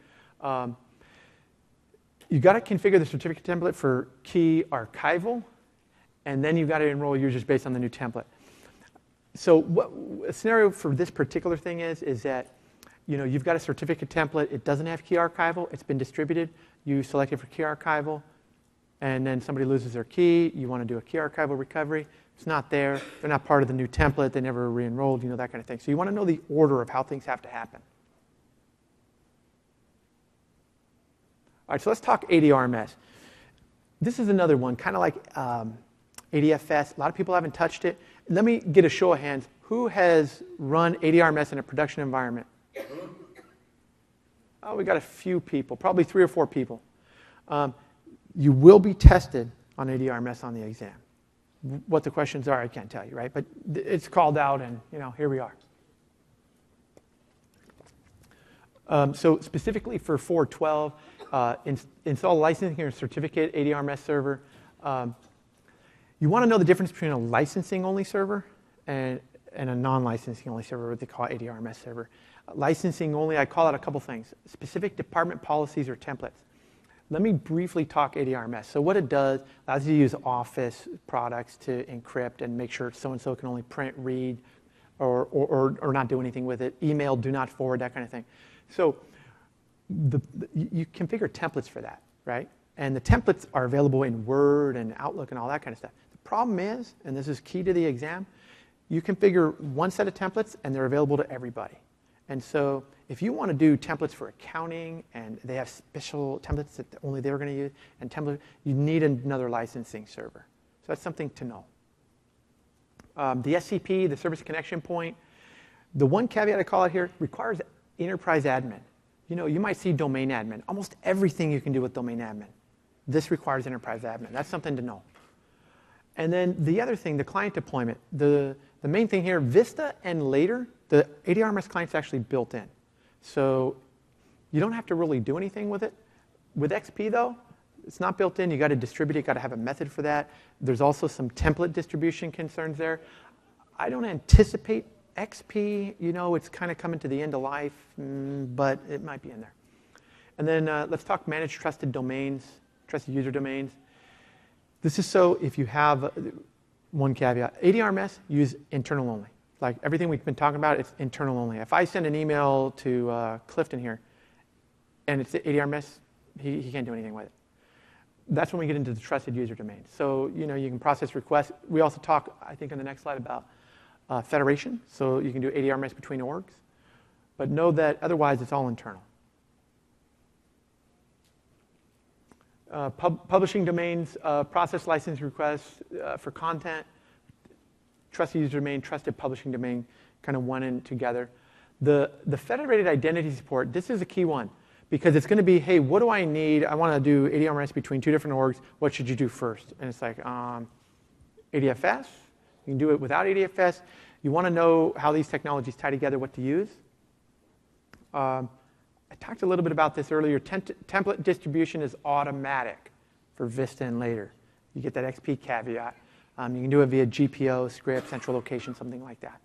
You got to configure the certificate template for key archival, and then you've got to enroll users based on the new template. So what a scenario for this particular thing is that you've got a certificate template. It doesn't have key archival. It's been distributed. You select it for key archival, and then somebody loses their key. You want to do a key archival recovery. It's not there. They're not part of the new template. They never re-enrolled, that kind of thing. So you want to know the order of how things have to happen. All right, so let's talk ADRMS. This is another one, kind of like ADFS. A lot of people haven't touched it. Let me get a show of hands. Who has run ADRMS in a production environment? Oh, we got a few people, probably 3 or 4 people. You will be tested on ADRMS on the exam. What the questions are, I can't tell you, right? But it's called out, and here we are. So specifically for 412, install licensing or certificate ADRMS server. You want to know the difference between a licensing-only server and a non-licensing-only server, what they call ADRMS server. Licensing-only, I call out a couple things. Specific department policies or templates. Let me briefly talk ADRMS. So what it does, allows you to use Office products to encrypt and make sure so-and-so can only print, read, or not do anything with it. Email, do not forward, that kind of thing. So you configure templates for that, right? And the templates are available in Word and Outlook and all that kind of stuff. The Problem is, and this is key to the exam, you configure one set of templates and they're available to everybody. And so if you want to do templates for accounting and they have special templates that only they're going to use, and you need another licensing server. So that's something to know. The SCP, the Service Connection Point, the one caveat I call it here, requires enterprise admin. You know, you might see domain admin. Almost everything you can do with domain admin. This requires enterprise admin. That's something to know. And then the other thing, the client deployment. The main thing here, Vista and later, the ADRMS client's actually built in. So you don't have to really do anything with it. With XP, though, it's not built in. You got to distribute it. You got to have a method for that. There's also some template distribution concerns there. I don't anticipate XP. You know, it's kind of coming to the end of life, but it might be in there. And then let's talk managed trusted domains, trusted user domains. This is so if you have one caveat. ADRMS use internal only. Like everything we've been talking about, it's internal only. If I send an email to Clifton here, and it's ADRMS, he can't do anything with it. That's when we get into the trusted user domain. So you know you can process requests. We also talk, I think, on the next slide about federation. So you can do ADRMS between orgs. But know that otherwise it's all internal. Publishing domains, process license requests for content, trusted user domain, trusted publishing domain, kind of one in together. The federated identity support, this is a key one because it's going to be, hey, what do I need? I want to do ADRMS between two different orgs. What should you do first? And it's like ADFS. You can do it without ADFS. You want to know how these technologies tie together, what to use. I talked a little bit about this earlier. Template distribution is automatic for Vista and later. You get that XP caveat. You can do it via GPO, script, central location, something like that.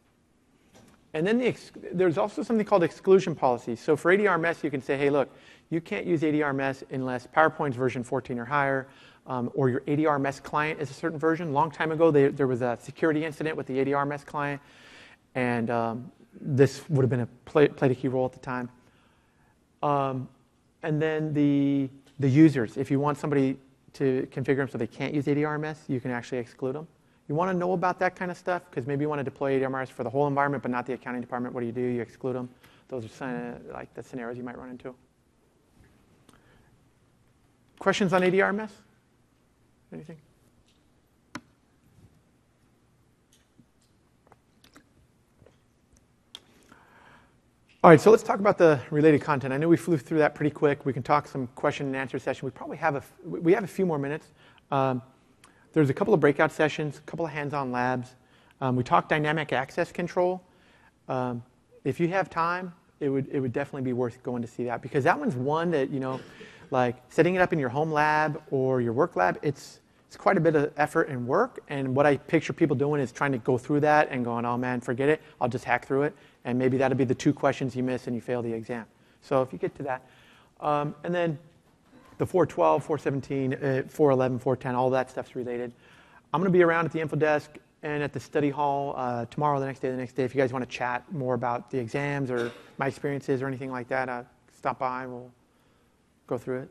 And then there's also something called exclusion policies. So for ADRMS, you can say, hey, look, you can't use ADRMS unless PowerPoint's version 14 or higher, or your ADRMS client is a certain version. Long time ago, there was a security incident with the ADRMS client, and this would have been played a key role at the time. And then the users, if you want somebody to configure them so they can't use ADRMS, you can actually exclude them. You want to know about that kind of stuff because maybe you want to deploy ADRMS for the whole environment but not the accounting department. What do? You exclude them. Those are like the scenarios you might run into. Questions on ADRMS? Anything? All right, so let's talk about the related content. I know we flew through that pretty quick. We can talk some question and answer session. We probably have a few more minutes. There's a couple of breakout sessions, a couple of hands-on labs. We talked dynamic access control. If you have time, it would definitely be worth going to see that because that one's one that, you know, like setting it up in your home lab or your work lab, it's quite a bit of effort and work. And what I picture people doing is trying to go through that and going, oh man, forget it. I'll just hack through it. And maybe that'll be the 2 questions you miss and you fail the exam. So if you get to that. And then the 412, 417, 411, 410, all that stuff's related. I'm going to be around at the info desk and at the study hall tomorrow, the next day. If you guys want to chat more about the exams or my experiences or anything like that, stop by. We'll go through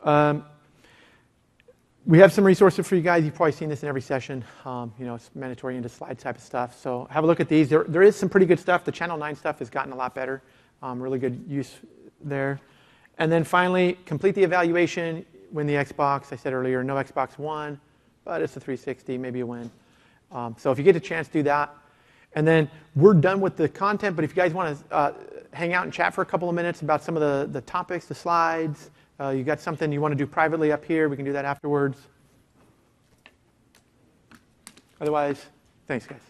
it. We have some resources for you guys. You've probably seen this in every session. You know, it's mandatory into slide type of stuff. So have a look at these. There is some pretty good stuff. The Channel 9 stuff has gotten a lot better. Really good use there. And then finally, complete the evaluation, win the Xbox. I said earlier, no Xbox One, but it's a 360, maybe a win. So if you get a chance, do that. And then we're done with the content, but if you guys want to hang out and chat for a couple of minutes about some of the topics, the slides, you got something you want to do privately up here, we can do that afterwards. Otherwise, thanks, guys.